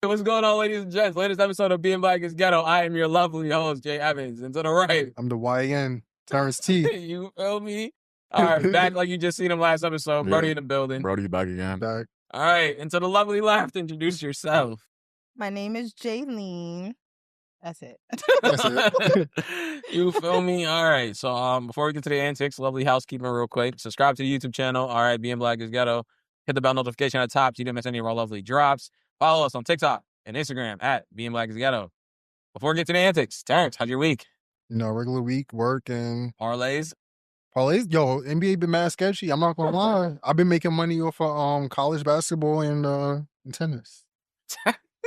What's going on, ladies and gents? Latest episode of Being Black is Ghetto. I am your lovely host, Jay Evans. And to the right, I'm the YN, Terrence T. you feel me? All right, back like you just seen him last episode. Brody in the building. Brody back again. Back. All right, and to the lovely left, introduce yourself. My name is Jaylene. That's it. That's it. You feel me? All right. So before we get to the antics, lovely housekeeping real quick. Subscribe to the YouTube channel. All right, Being Black is Ghetto. Hit the bell notification at the top so you didn't miss any of our lovely drops. Follow us on TikTok and Instagram at Being Black is Ghetto. Before we get to the antics, Terrence, how's your week? You know, regular week, work, and Parlays? parlays. Yo, NBA been mad sketchy. I'm not gonna lie. I've been making money off of college basketball and tennis.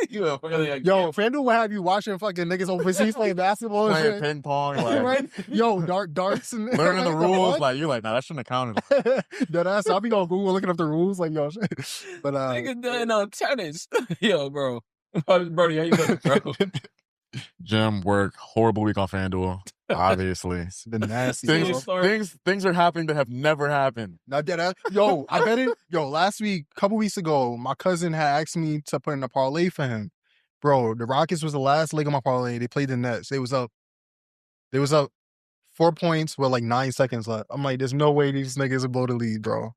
You are really a Yo, FanDuel will have you watching fucking niggas overseas playing basketball and Playing shit. ping pong, like Right? Yo, darts and learning the rules. Like you're like, nah, that shouldn't have counted. That ass. I'll be on Google looking up the rules, like yo. But nigga doing tennis. Yo, bro. Brody, how you doing, bro? Gym, work, horrible week on FanDuel. Obviously, it's been nasty. things are happening that have never happened. Not that yo, I bet it. Yo, last week, couple weeks ago, my cousin had asked me to put in a parlay for him. Bro, the Rockets was the last leg of my parlay. They played the Nets. They was up 4 points with like 9 seconds left. I'm like, there's no way these niggas will blow the lead, bro.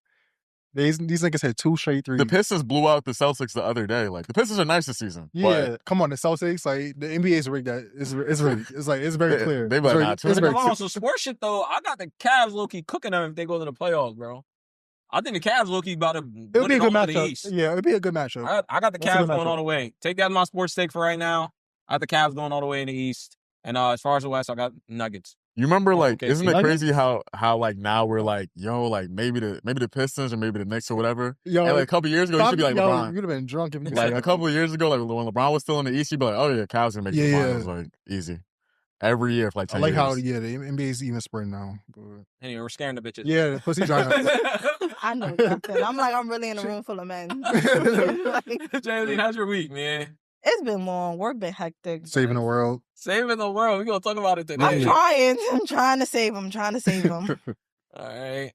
These niggas had 2 straight threes. The Pistons blew out the Celtics the other day. Like the Pistons are nice this season. Yeah, come on, the Celtics, like the NBA's rigged. That it's rigged. It's like it's very clear. They better not. It's very On some sports shit though, I got the Cavs low key cooking them if they go to the playoffs, bro. I think the Cavs low key about to It'll be a good the matchup. East. Yeah, it'll be a good matchup. I got the That's a Cavs good going matchup. all the way. Take that as my sports take for right now. I got the Cavs going all the way in the East. And as far as the West, I got Nuggets. You remember, like, Okay, isn't it Nuggets? crazy how like now we're like, yo, like maybe the Pistons or maybe the Knicks or whatever. Yo, And like a couple years ago, you should be like LeBron. You'd have been drunk if you Like a couple of years ago, like when LeBron was still in the East, you'd be like, oh yeah, Cavs gonna make the finals, like easy. Every year for like 10 I like years. how the NBA's even spread now. But, Anyway, we're scaring the bitches. yeah, the pussy drying up. I know nothing. I'm really in a room full of men. Jaylene, how's your week, man? It's been long. Work been hectic. Saving the world. Saving the world. We're gonna talk about it today. I'm trying. I'm trying to save them. All right.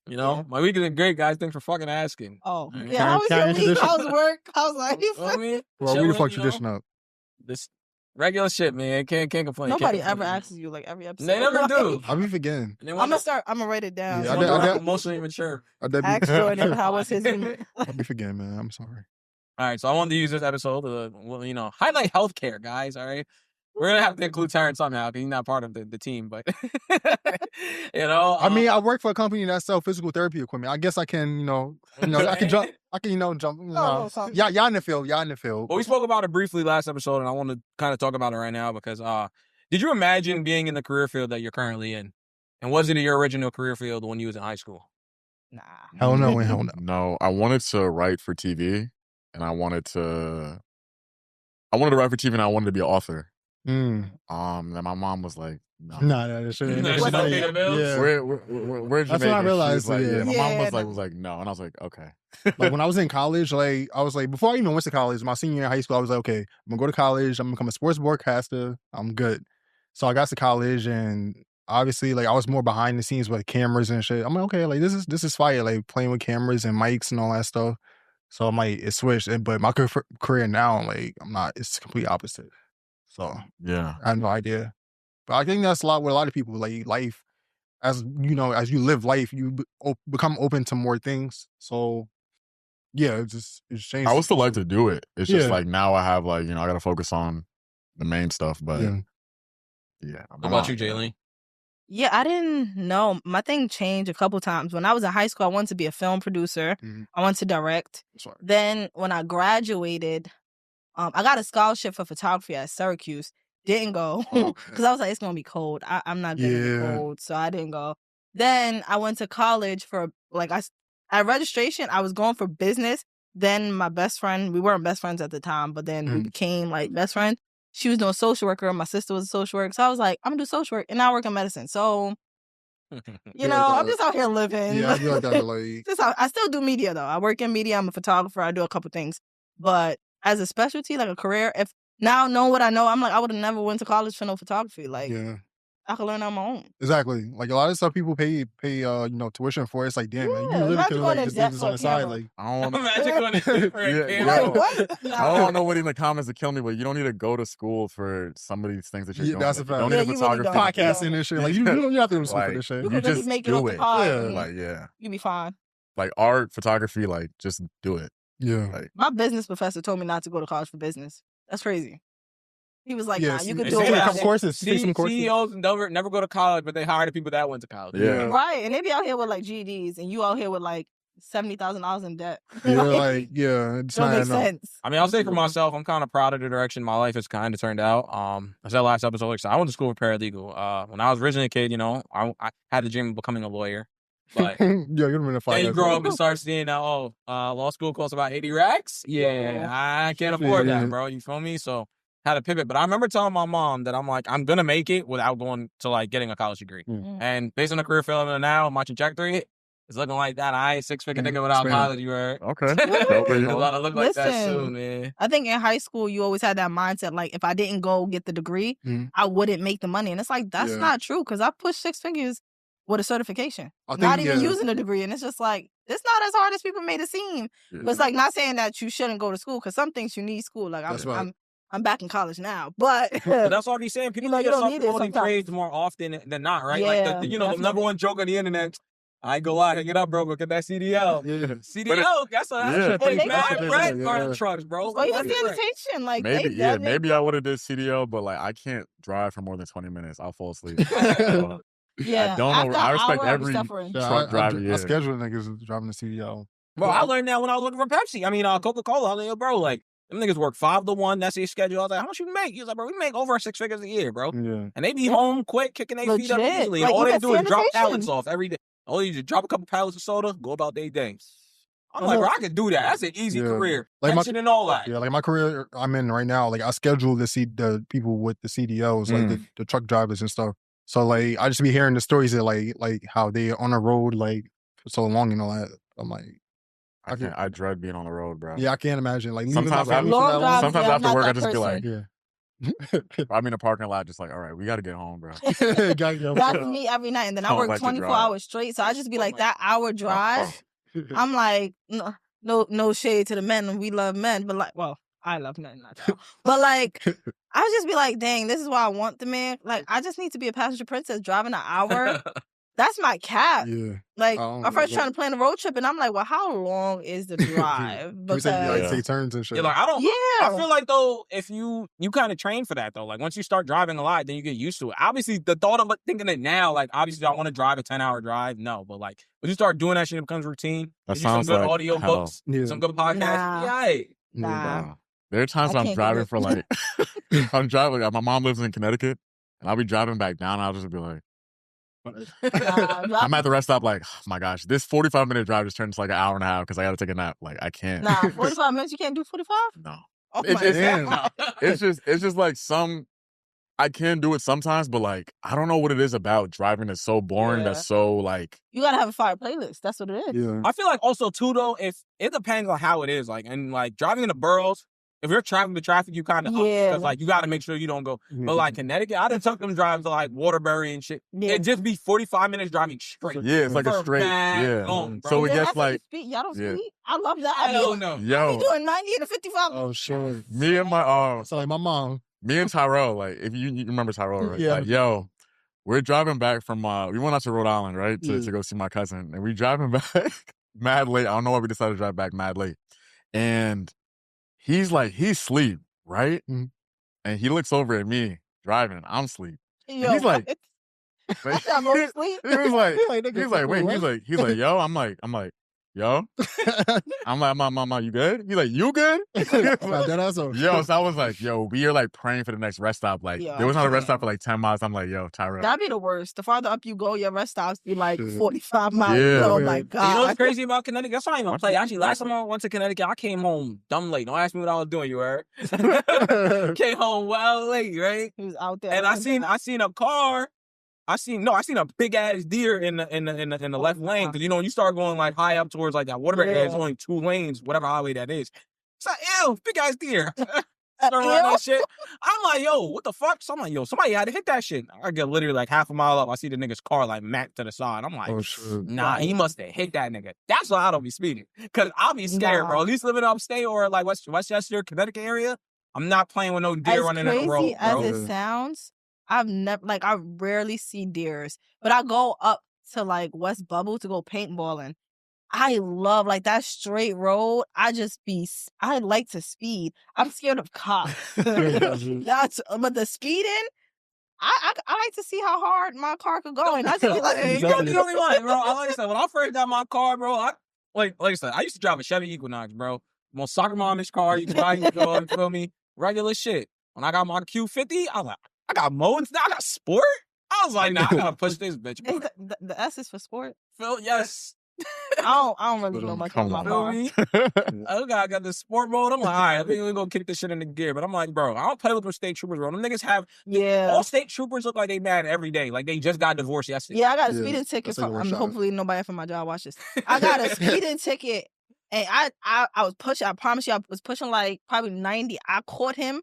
You know, my week has been great, guys. Thanks for fucking asking. Oh, All right. yeah. How was your Carrying week? tradition. How's work? How's life? You know what I mean? Well, we the Chilling, fuck you know? tradition up. This regular shit, man. Can't complain. Nobody Can't ever complain. asks you like every episode. They never do. I'll be forgetting. And they I'm wonder- gonna write it down. Yeah, wonder I why did- I'm emotionally immature. Ask Jordan how was his week. I'll be forgetting, man. I'm sorry. All right, so I wanted to use this episode to, highlight healthcare, guys. All right, we're gonna have to include Terrence somehow because he's not part of the team, but I mean, I work for a company that sells physical therapy equipment. I guess I can, I can jump. I can, jump. something. Y'all in the field. Y'all in the field. Well, we spoke about it briefly last episode, and I want to kind of talk about it right now because did you imagine being in the career field that you're currently in, and was it your original career field when you was in high school? Nah. Hell no and hell no. No, I wanted to write for TV, and I wanted to write for TV, and I wanted to be an author. Mm. Then my mom was like, no. Nah, that shit. That shit don't pay the bills? Yeah. We're in That's Jamaica. what I realized, She was like, yeah. My Yeah, mom no. was like, no, and I was like, okay. Like when I was in college, like I was like, before I even went to college, my senior year in high school, I was like, okay, I'm gonna go to college. I'm gonna become a sports broadcaster. I'm good. So I got to college, and obviously, like I was more behind the scenes with cameras and shit. I'm like, okay, like this is fire, like playing with cameras and mics and all that stuff. So I'm like, it switched. But my career now, like I'm not. It's complete opposite. So Yeah. I have no idea. But I think that's a lot with a lot of people. Like life, as you live life, you become open to more things. So yeah, it's changed. I would still like to do it. It's just Yeah. like now I have like, I got to focus on the main stuff. But Yeah. yeah. What about you, Jaylene? Yeah, I didn't know. My thing changed a couple times. When I was in high school, I wanted to be a film producer. Mhm. I wanted to direct. Sorry. Then when I graduated, I got a scholarship for photography at Syracuse. Didn't go because I was like, it's gonna be cold. I'm not gonna be cold, so I didn't go. Then I went to college for at registration. I was going for business. Then my best friend, we weren't best friends at the time, but then we became like best friends. She was doing social worker. My sister was a social worker, so I was like, I'm gonna do social work, and now I work in medicine. So I'm just out here living. Yeah, I feel like that. Like I still do media though. I work in media. I'm a photographer. I do a couple things, but as a specialty, like a career, if now knowing what I know, I'm like, I would have never went to college for no photography. Like, yeah. I could learn on my own. Exactly. Like a lot of stuff people pay tuition for. It's like, damn, like, you Yeah, literally imagine could going like to just debt do this for on a the side. camera. Like, I don't know. Imagine going to different Yeah, camera. yo. Like, what? I don't want nobody in the comments to kill me, but you don't need to go to school for some of these things that you're doing. that's a Like, fact. you don't Yeah, need a you really photography. don't. podcasting and shit. Like you don't have to go to school for Like, this shit. You you could really just make it off do the it. pod. Yeah. and Like, yeah. you be fine. Like art, photography, like just do it. Yeah. Like, My business professor told me not to go to college for business. That's crazy. He was like, Yeah, nah, you see- could They do say it. take a that couple shit. courses. Take some courses. CEOs never go to college, but they hire the people that went to college. yeah. Right. And they be out here with like GEDs and you out here with like $70,000 in debt. Yeah, like, yeah, it's don't not make enough. sense. I mean, I'll say for myself, I'm kind of proud of the direction my life has kind of turned out. I said last episode, like, so I went to school for paralegal. When I was originally a kid, I had the dream of becoming a lawyer. But Yeah, you'd have been a then fight. you grow up and start seeing that, law school costs about 80 racks. Yeah, I can't afford Yeah. that, bro. You feel me? So had to pivot. But I remember telling my mom that I'm like, I'm gonna make it without going to like getting a college degree. And based on the career field I'm in now, my trajectory, it's looking like that. I ain't 6-figure nigga without Expand. college. You heard? Okay. It's about to look like that Listen. soon, man. I think in high school, you always had that mindset, like, if I didn't go get the degree, I wouldn't make the money. And it's like, that's Yeah. not true, because I pushed 6 figures with a certification. I think, Not even yeah. using a degree. And it's just like, it's not as hard as people made it seem. But it's like, not saying that you shouldn't go to school, because some things you need school. Like, That's right. I'm back in college now. But But that's all he's saying. People You know, you don't need it quality sometimes. trades more often than not, right? Yeah, Like, the number definitely. one joke on the internet. I ain't gonna lie, hang it up, bro. Look at that CDL. Yeah. CDL, that's Yeah. pretty They mad got it. bread Yeah. car trucks, bro. or even That's bread. sanitation. Like, Maybe I would have did CDL, but like I can't drive for more than 20 minutes. I'll fall asleep. Yeah. I don't know. After I an respect hour, I'm every suffering. Yeah, truck driver. I Yeah. schedule niggas driving the CDL. Bro, I learned that when I was looking for Pepsi. I mean, Coca-Cola. I mean, bro, like, them niggas work 5 to 1. That's their schedule. I was like, how much you make? He was like, bro, we make over 6 figures a year, bro. Yeah. And they be home quick, kicking their feet up Legit. easily. Like, And all they even do is drop sanitation. pallets off every day. All you do, drop a couple pallets of soda, go about their day. I'm like, Uh-huh. bro, I could do that. That's an easy Yeah. career. Like Pension and all that. Yeah, like my career I'm in right now, like I schedule to see the people with the CDLs, like the truck drivers and stuff. So like I just be hearing the stories that like how they on the road like for so long and all that. I'm like, I dread being on the road, bro. yeah, I can't imagine like leaving Sometimes my family for Long that long. drives, Sometimes yeah, I'm after not work, I that just be person. like, Yeah. I'm in the parking lot, just like, all right, we got to get home, bro. Gotta go. That's me every night. And then I Don't work like to 24 drive. hours straight. So I just be like, that hour drive, I'm like, no shade to the men, and we love men, but like, well, I love men, not y'all. But like, I would just be like, dang, this is why I want the man. Like, I just need to be a passenger princess driving an hour. That's my cap. Yeah. Like, I don't my friend's know. trying to plan a road trip, and I'm like, well, how long is the drive? We Because, say, like, Yeah. take turns and shit. Yeah, like, I don't. yeah. I feel like though, if you kind of train for that though, like once you start driving a lot, then you get used to it. Obviously, the thought of thinking it now, like obviously, I want to drive a 10-hour drive. No, but like when you start doing that shit, it becomes routine. That You do some sounds good like audio hell. books, Yeah. some good podcasts. Nah. Yeah, hey. Nah. There are times I when I'm can't driving do for like, I'm driving. Like, my mom lives in Connecticut, and I'll be driving back down. And I'll just be like, I'm at the rest stop. Like, oh my gosh, this 45-minute drive just turned into like an hour and a half because I got to take a nap. Like, I can't. Nah, 45 minutes, you can't do 45? No. Oh It's my just- God. It's just like I can do it sometimes, but like I don't know what it is about driving that's so boring. Yeah. That's so like You gotta have a fire playlist. That's what it is. Yeah. I feel like also too though, if it depends on how it is, like and like driving in the boroughs. If you're traveling the traffic, you kind of Yeah. because like you got to make sure you don't go. But like Connecticut, I done took them drives to like Waterbury and shit. Yeah. It just be 45 minutes driving straight. yeah, it's like a For straight bad long, bro. So it Yeah, gets that's like speed. Y'all don't yeah. speed? I love that. I don't know. I be yo, doing 90 and a 55. Oh, sure. me and my So like my mom. me and Tyrell, like if you remember Tyrell, right? Yeah. Like, yo, we're driving back from we went out to Rhode Island, right? To Yeah. go see my cousin. And we driving back mad late. I don't know why we decided to drive back mad late. And he's asleep, right? Mhm. And he looks over at me driving, and I'm asleep. Yo, he's like- what? Y'all go to sleep? He was like, nigga, he's like, wait, what? he's like, yo, I'm like, yo, I'm like, mama, you good? He's like, you good? Nah, that also. Yo, so I was like, yo, we are like praying for the next rest stop. Like, Yo, there was not a rest damn. stop for like 10 miles. I'm like, yo, Tyrell. That'd be the worst. The farther up you go, your rest stops be like Yeah. 45 miles. Yeah. Oh Yeah. my You know God. what's crazy about Connecticut? That's not even a play. Actually, last time I went to Connecticut, I came home dumb late. Don't ask me what I was doing, you heard? Came home well late, right? He was out there. And I seen a car. I seen a big ass deer in the left lane because you know when you start going like high up towards like that Waterbury area, it's Yeah. only 2 lanes, whatever highway that is. It's like ew, big ass deer. Start running that shit. I'm like, yo, what the fuck? So I'm like, yo, somebody had to hit that shit. I get literally like half a mile up. I see the nigga's car like mapped to the side. I'm like, Oh shit. nah, he must have hit that nigga. That's why I don't be speeding. Cause I'll be scared, bro. At least living upstate or like Westchester, Connecticut area, I'm not playing with no deer running in the road, As bro. crazy as it sounds, I've never I rarely see deers, but I go up to like West Bubble to go paintballing. I love like that straight road. I like to speed. I'm scared of cops. But the speeding, I like to see how hard my car could go, and I just be like, hey, you're the only one, bro. Like I said, when I first got my car, bro, like I said, I used to drive a Chevy Equinox, bro. Most soccer momish car you can buy, you feel me? Regular shit. When I got my Q50, I was like, I got modes now. I got sport. I was like, nah, I gotta push this bitch. Bro. The S is for sport. Phil, yes. I don't really know much about my car. I got the sport mode. I'm like, all right, I think we're gonna kick this shit in the gear. But I'm like, bro, I don't play with them state troopers, bro. Them niggas have all state troopers look like they mad every day. Like they just got divorced yesterday. Yeah, I got a speeding ticket from hopefully nobody from my job watches. I got a speeding ticket and I was pushing, I promise you, I was pushing like probably 90. I caught him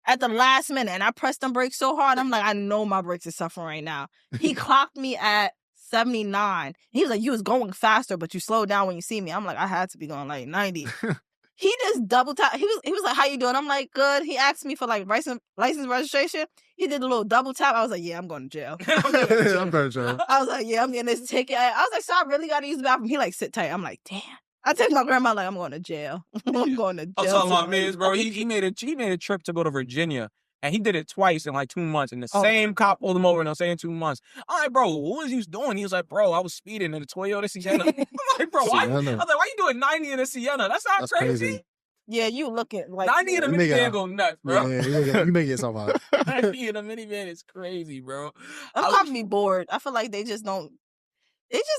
at the last minute and I pressed them brakes so hard. I'm like, I know my brakes are suffering right now. He clocked me at 79. He was like, you was going faster, but you slowed down when you see me. I'm like, I had to be going like 90. He just double tap. He was like, how you doing? I'm like, good. He asked me for like license registration. He did a little double tap. I was like, yeah, I'm going to jail. I'm going to jail. I was like, yeah, I'm getting this ticket. I was like, so I really got to use the bathroom. He like, sit tight. I'm like, damn. I text my grandma like, I'm going to jail. I'm going to jail. I was talking about Miz, bro. He made a trip to go to Virginia. And he did it twice in like 2 months. And the same cop pulled him over in the same 2 months. I'm like, bro, what was you doing? He was like, bro, I was speeding in a Toyota Sienna. I'm like, bro, why? I was like, why you doing 90 in a Sienna? That's not crazy. Yeah, you looking like 90 in a minivan go nuts, bro. Yeah, you make yourself out. 90 in a minivan is crazy, bro. I'm probably bored. I feel like they just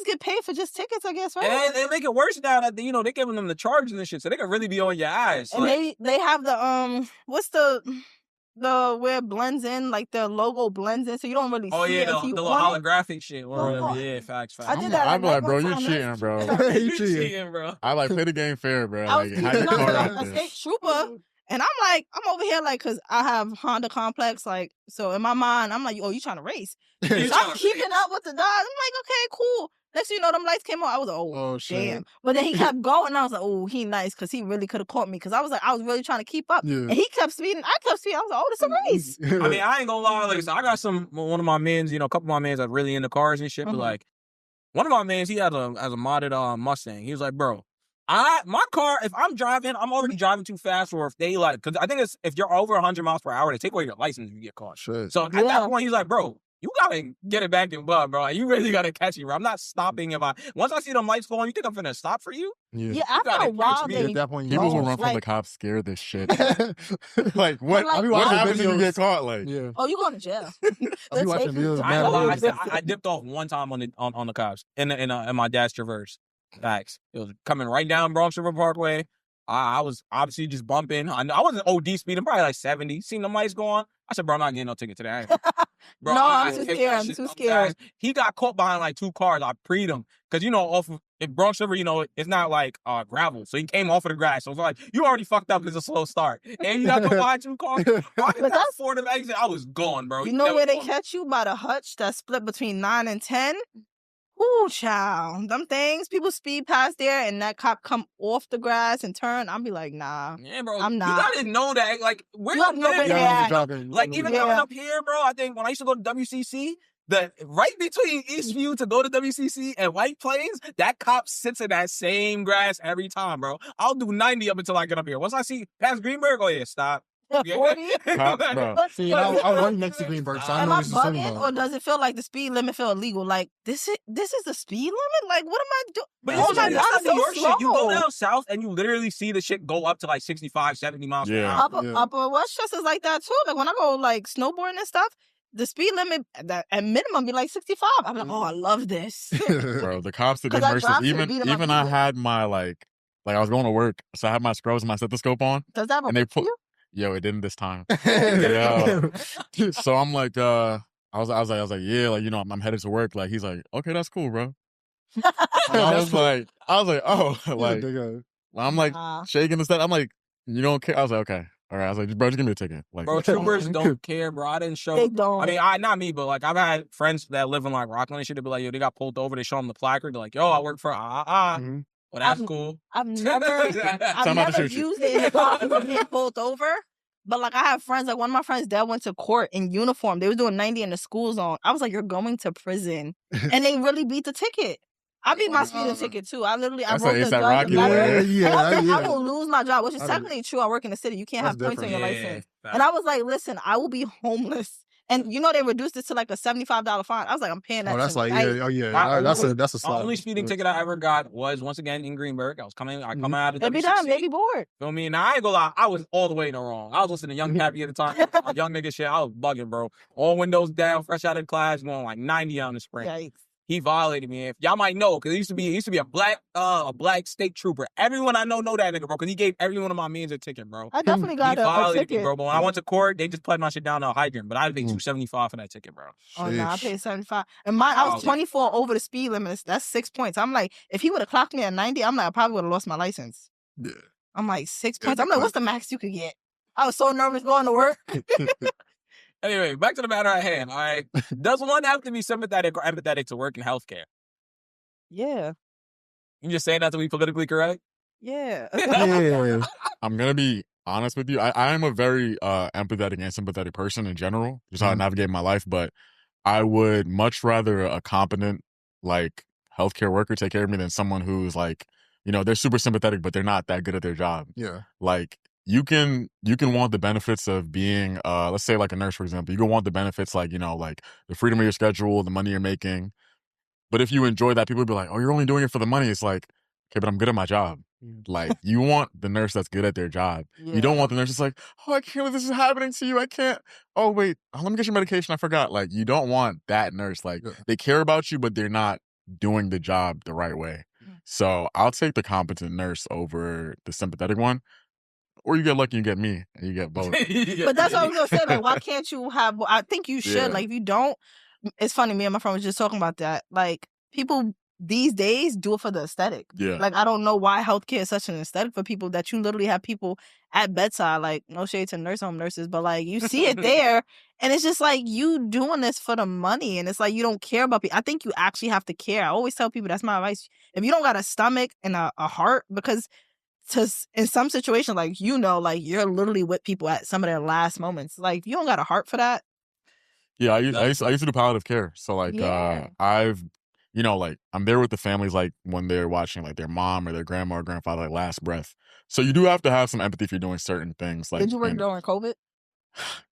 get paid for just tickets, I guess, right? And they make it worse now that they're giving them the charges and shit, so they can really be on your ass. And like, they have the what's the where it blends in, like the logo blends in, so you don't really see it. The little holographic shit. Yeah, facts. I did that. I'm like, bro, you cheating, bro. You cheating, bro. I like play the game fair, bro. I was how you car a state trooper, and I'm over here like, cause I have Honda complex, like, so in my mind, I'm like, oh, you trying to race? So I'm keeping up with the dogs. I'm like, okay, cool. Next thing you know, them lights came on. I was like, oh damn. But then he kept going, and I was like, oh, he nice, because he really could have caught me, because I was really trying to keep up. Yeah. And he kept speeding. I kept speeding. I was like, oh, this is a race. I mean, I ain't gonna lie. Like, so I got one of my mans, a couple of my mans that really into cars and shit, but like, one of my mans, he has a modded Mustang. He was like, bro, my car, if I'm driving, I'm already driving too fast, or if they like, because I think it's, if you're over 100 miles per hour, they take away your license if you get caught. Shit. So at that point, he's like, bro, you gotta get it back in blood, bro. You really gotta catch me, bro. I'm not stopping once I see them lights going, you think I'm finna stop for you? Yeah, after a while, at that point, people will run from the cops scared this shit. Like, what happens if you get caught? Like, oh, you going to jail. I dipped off one time on the cops in my dad's Traverse. Facts. It was coming right down Bronx River Parkway. I was obviously just bumping. I wasn't OD speeding, probably like 70. Seen the lights go on. I said, bro, I'm not getting no ticket today. Bro, no, I'm too scared. I'm too scared. He got caught behind like 2 cars. I preed him. Because, off of Bronx River, it's not like gravel. So he came off of the grass. So it's like, you already fucked up because it's a slow start. And you got caught behind 2 cars. That's for the exit. I was gone, bro. You know where they catch you? By the hutch that's split between 9 and 10? Ooh, child. Them things, people speed past there and that cop come off the grass and turn. I'll be like, nah. Yeah, bro. I'm not. You gotta know that. Like, where you like, even coming up here, bro, I think when I used to go to WCC, right between Eastview to go to WCC and White Plains, that cop sits in that same grass every time, bro. I'll do 90 up until I get up here. Once I see past Greenberg, oh yeah, stop. 40? Bro. See, I'm right next to Greenberg, so I know what you're talking about. Or does it feel like the speed limit feel illegal? Like, this is the speed limit? Like, what am I doing? But that's not New York shit. You go down south and you literally see the shit go up to like 65, 70 miles per hour. Upper Westchester is like that too. Like, when I go like snowboarding and stuff, the speed limit at minimum be like 65. I'm like, oh, I love this. Bro, the cops did mercy. Even I had my like I was going to work, so I had my scrubs and my stethoscope on. Does that have a Yo, it didn't this time. So I'm like, I was like, yeah, like, I'm headed to work. Like, he's like, okay, that's cool, bro. I was like, oh, like, I'm like shaking and stuff. I'm like, you don't care? I was like, okay. All right, I was like, bro, just give me a ticket. Like, Bro, troopers don't care, bro. I didn't show. They don't. I mean, not me, but like I've had friends that live in like Rockland and shit. They be like, yo, they got pulled over. They show them the placard. They're like, yo, I work for Mhm. Well, that's cool. I've never I'm about to shoot you. used it in the process of being pulled over. But like I have friends, like one of my friends' dad went to court in uniform. They was doing 90 in the school zone. I was like, you're going to prison. And they really beat the ticket. I beat my speeding ticket too. I wrote the judge a letter. I will lose my job, which is technically true. I work in the city. You can't have points on your license. And I was like, listen, I will be homeless. And you know they reduced it to like a $75 fine. I was like, I'm paying that. Oh, that's shit. like, that's a slap. The only speeding ticket I ever got was once again in Greenberg. I come out of Every time, they be bored. Feel me? Now I ain't gonna lie, I was all the way in the wrong. I was listening to Young Cappy at the time, young nigga shit. I was bugging, bro. All windows down, fresh out of class, going like 90 on the sprint. Yikes. He violated me. If y'all might know, because he used to be a black state trooper. Everyone I know that nigga, bro, because he gave every one of my means a ticket, bro. I definitely got a ticket, me, bro. But when I went to court, they just played my shit down to a hydrant. But I paid $275 for that ticket, bro. Oh no, I paid $75. And I was 24 over the speed limit. That's 6 points. I'm like, if he would have clocked me at 90, I'm like, I probably would have lost my license. Yeah. I'm like, 6 points. I'm like, what's the max you could get? I was so nervous going to work. Anyway, back to the matter at hand. All right, does one have to be sympathetic or empathetic to work in healthcare? Yeah. You just saying that to be politically correct? Yeah. I'm gonna be honest with you. I am a very empathetic and sympathetic person in general, just how I navigate my life. But I would much rather a competent like healthcare worker take care of me than someone who's like, you know, they're super sympathetic, but they're not that good at their job. Yeah. Like you can want the benefits of being let's say like a nurse, for example. You can want the benefits like, you know, like the freedom of your schedule, the money you're making. But if you enjoy that, people will be like, oh, you're only doing it for the money. It's like, okay, but I'm good at my job. Like, you want the nurse that's good at their job. Yeah. You don't want the nurse that's like, oh, I can't believe this is happening to you. I can't. Oh, wait, let me get your medication. I forgot. Like, you don't want that nurse. Like, they care about you, but they're not doing the job the right way. So I'll take the competent nurse over the sympathetic one. Or you get lucky and you get me, and you get both. But that's what I was going to say. Like, why can't you have... I think you should. Yeah. Like, if you don't... It's funny, me and my friend was just talking about that. Like, people these days do it for the aesthetic. Yeah. Like, I don't know why healthcare is such an aesthetic for people that you literally have people at bedside, like, no shade to nurse home nurses, but, like, you see it there, and it's just, like, you doing this for the money, and it's, like, you don't care about people. I think you actually have to care. I always tell people, that's my advice. If you don't got a stomach and a heart, because in some situations, like, you know, like, you're literally with people at some of their last moments. Like, if you don't got a heart for that, yeah, I used to do palliative care. So, like, I've, you know, like, I'm there with the families, like, when they're watching, like, their mom or their grandma or grandfather, like, last breath. So you do have to have some empathy if you're doing certain things. Like, did you work during COVID?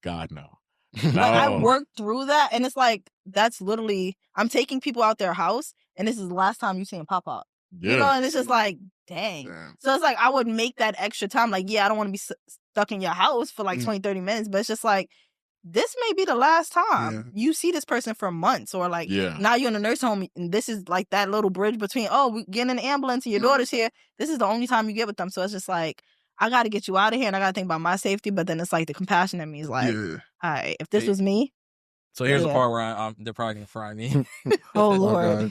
God, no. Like, I worked through that, and it's like, that's literally, I'm taking people out their house, and this is the last time you see them pop up. Yeah. You know, and it's just like, dang. So it's like, I would make that extra time. Like, yeah, I don't want to be stuck in your house for, like, 20, 30 minutes, but it's just like, this may be the last time you see this person for months, or like now you're in a nursing home and this is like that little bridge between, oh, we get in an ambulance and your daughter's here. This is the only time you get with them. So it's just like, I got to get you out of here and I got to think about my safety. But then it's like the compassion in me is like, all right, if this was me. So here's the part where they're probably going to fry me. Oh, Lord.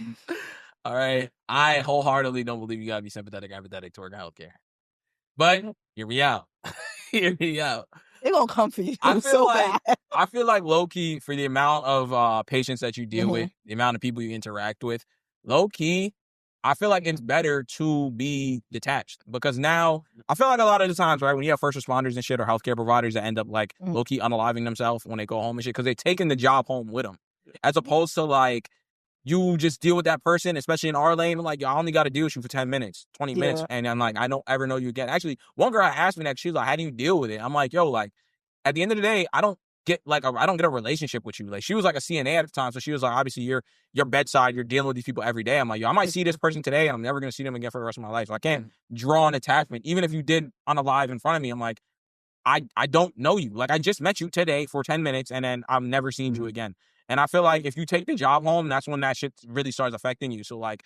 All right. I wholeheartedly don't believe you got to be sympathetic, empathetic toward healthcare. But hear me out. Hear me out. They're going to come for you. I feel like low-key, for the amount of patients that you deal with, the amount of people you interact with, low-key, I feel like it's better to be detached. Because now, I feel like a lot of the times, right, when you have first responders and shit or healthcare providers that end up, like, low-key unaliving themselves when they go home and shit, because they're taking the job home with them. As opposed to, like, you just deal with that person, especially in our lane, like, I only got to deal with you for 10 minutes, 20 minutes, and I'm like, I don't ever know you again. Actually, one girl asked me that, she was like, how do you deal with it? I'm like, yo, like, at the end of the day, I don't get a relationship with you. Like, she was like a CNA at the time, so she was like, obviously, you're bedside, you're dealing with these people every day. I'm like, yo, I might see this person today, and I'm never going to see them again for the rest of my life. So I can't draw an attachment. Even if you did unalive in front of me, I'm like, I don't know you. Like, I just met you today for 10 minutes, and then I've never seen you again. And I feel like if you take the job home, that's when that shit really starts affecting you. So, like,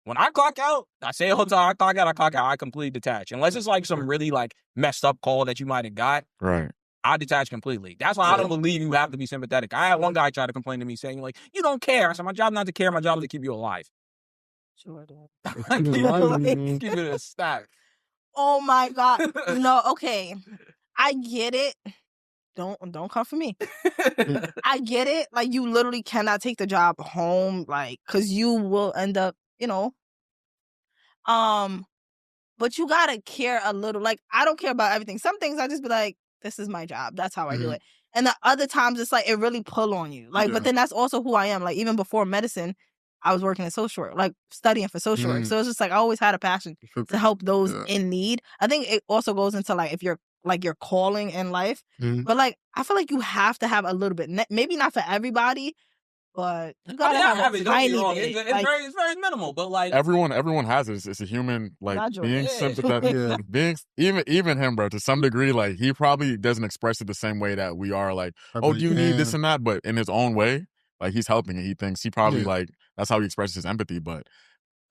when I clock out, I say all the time, I clock out, I completely detach. Unless it's, like, some really, like, messed up call that you might have got. Right. I detach completely. That's why I don't believe you have to be sympathetic. I had one guy try to complain to me saying, like, you don't care. I said, my job not to care. My job is to keep you alive. Sure, Dad. Keep it a stack. Oh, my God. No, okay. I get it. Don't come for me. I get it. Like, you literally cannot take the job home, like, because you will end up, but you gotta care a little. Like, I don't care about everything. Some things I just be like, this is my job. That's how I do it. And the other times it's like it really pull on you. Like, but then that's also who I am. Like, even before medicine, I was working in social work, like studying for social work. So it's just like I always had a passion to help those in need. I think it also goes into like if you're like your calling in life. But like I feel like you have to have a little bit. Maybe not for everybody, but you gotta have a tiny bit. It's very minimal, but like everyone has it. It's a human like being sympathetic. Being even him, bro. To some degree, like he probably doesn't express it the same way that we are. Like, oh, do you need this and that? But in his own way, like he's helping, and he thinks he probably like that's how he expresses his empathy. But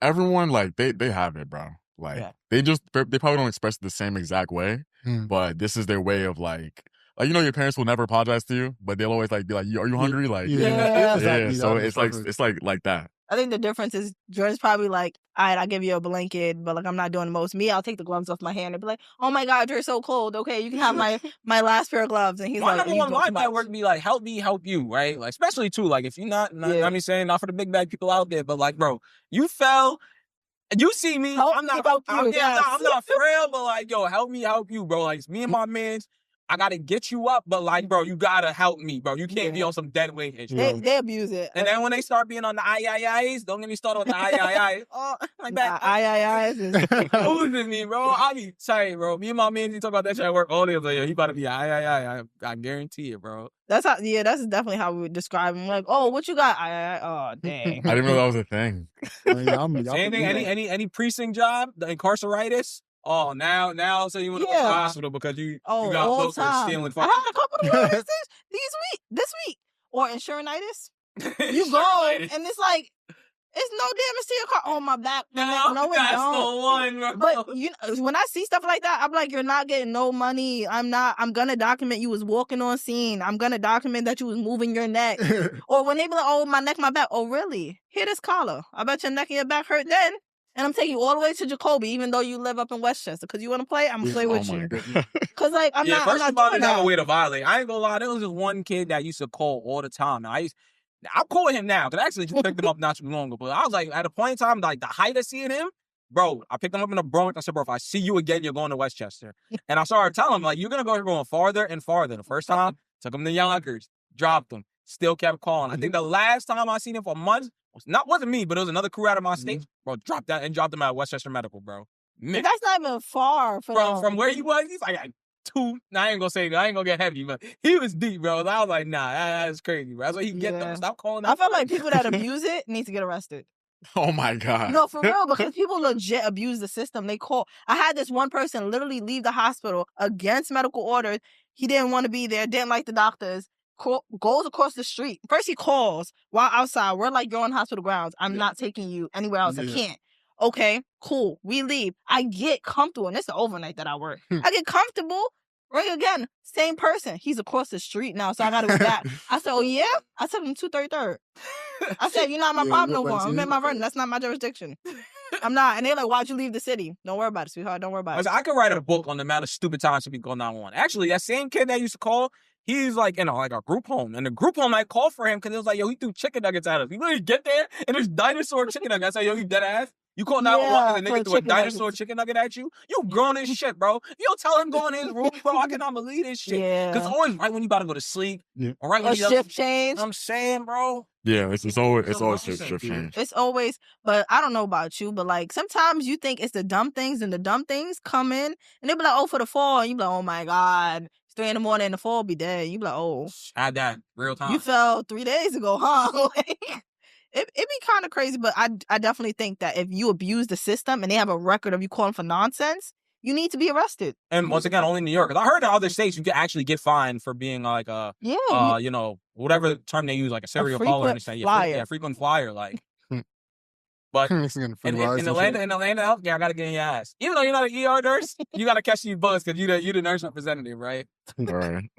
everyone like they have it, bro. Like they probably don't express it the same exact way, but this is their way of like your parents will never apologize to you, but they'll always like be like, "Are you hungry?" Like, exactly. So it's like that. I think the difference is Jordan's probably like, all right, I'll give you a blanket, but like I'm not doing the most. Me, I'll take the gloves off my hand and be like, oh my God, you're so cold. Okay, you can have my last pair of gloves. And he's my like, number one line might work be like, help me, help you, right? Like, especially too, like if you're not I mean saying not for the big bad people out there, but like, bro, you fell. You see me, I'm not frail, but like, yo, help me, help you, bro. Like, it's me and my mans. I gotta get you up, but like, bro, you gotta help me, bro. You can't be on some dead weight and shit. They abuse it. And then when they start being on the I-I-I's, don't get me started with the I-I-I. Oh, like that. I-I-I's is losing me, bro. I'll be sorry, bro. Me and my man, he talk about that shit at work all day. Like, yo, he about to be I-I-I. I guarantee it, bro. That's that's definitely how we would describe him. Like, oh, what you got? I-I-I. Oh, dang. I didn't know that was a thing. Same thing. Any precinct job, the incarceritis. Oh, now, so you want to go to the hospital because you got folks stealing. I had a couple of this week, or insuranitis. You go and it's like it's no damage to your car. Oh, my back. No, that's the one. Bro. But when I see stuff like that, I'm like, you're not getting no money. I'm gonna document you was walking on scene. I'm gonna document that you was moving your neck. Or when they be like, oh, my neck, my back. Oh, really? Here, this collar. I bet your neck and your back hurt then. And I'm taking you all the way to Jacoby, even though you live up in Westchester. Because you want to play, I'm going to play with you. Because, like, I'm not first of all, there's not a way to violate. I ain't going to lie. There was just one kid that used to call all the time. Now, I'm calling him now. Because I actually just picked him up not too long ago. But I was like, at a point in time, like, the height of seeing him, bro, I picked him up in the Bronx. I said, bro, if I see you again, you're going to Westchester. And I started telling him, like, you're going to go going farther and farther. The first time, took him to Yonkers, dropped him, still kept calling. I think the last time I seen him for months, wasn't me, but it was another crew out of my state. Bro, dropped him at Westchester Medical, bro. But that's not even far from where he was. He's like 2. Now, I ain't gonna get heavy, but he was deep, bro. I was like, nah, that's crazy, bro. That's why he can get them. Stop calling them. I feel like people that abuse it need to get arrested. Oh my God. No, for real, because people legit abuse the system. They call. I had this one person literally leave the hospital against medical orders. He didn't want to be there, didn't like the doctors. Goes across the street. First he calls while outside. We're like, you're on hospital grounds. I'm not taking you anywhere else. I can't. Okay, cool. We leave. I get comfortable. And it's the overnight that I work. I get comfortable. Right again. Same person. He's across the street now, so I gotta go back. I said, oh yeah? I said, I'm 233rd. I said, you're not my problem no more. I'm in my version. That's not my jurisdiction. I'm not. And they're like, why'd you leave the city? Don't worry about it, sweetheart. Don't worry about it. I could write a book on the amount of stupid times people go 911. Actually, that same kid that used to call, he's like in a group home. And the group home might call for him because it was like, yo, he threw chicken nuggets at us. We literally get there and there's dinosaur chicken nuggets. I say, yo, you dead ass? You call 911 and the nigga threw a dinosaur chicken nugget at you? You grown as shit, bro. You don't tell him go in his room, bro. I cannot believe this shit. Because always right when you about to go to sleep. Or right when you shift change. I'm saying, bro. Yeah, it's always shift change. It's always, but I don't know about you, but like sometimes you think it's the dumb things and the dumb things come in and they be like, oh, for the fall. And you be like, oh my God. 3 a.m. and the fall be dead. You be like, oh. I had that real time. You fell 3 days ago, huh? It be kind of crazy, but I definitely think that if you abuse the system and they have a record of you calling for nonsense, you need to be arrested. And once again, only in New York. Because I heard in other states you can actually get fined for being like whatever term they use, like a serial caller. Frequent flyer, like. But in the land of healthcare, I gotta get in your ass. Even though you're not an ER nurse, you gotta catch these bugs because you the nurse representative, right? Right.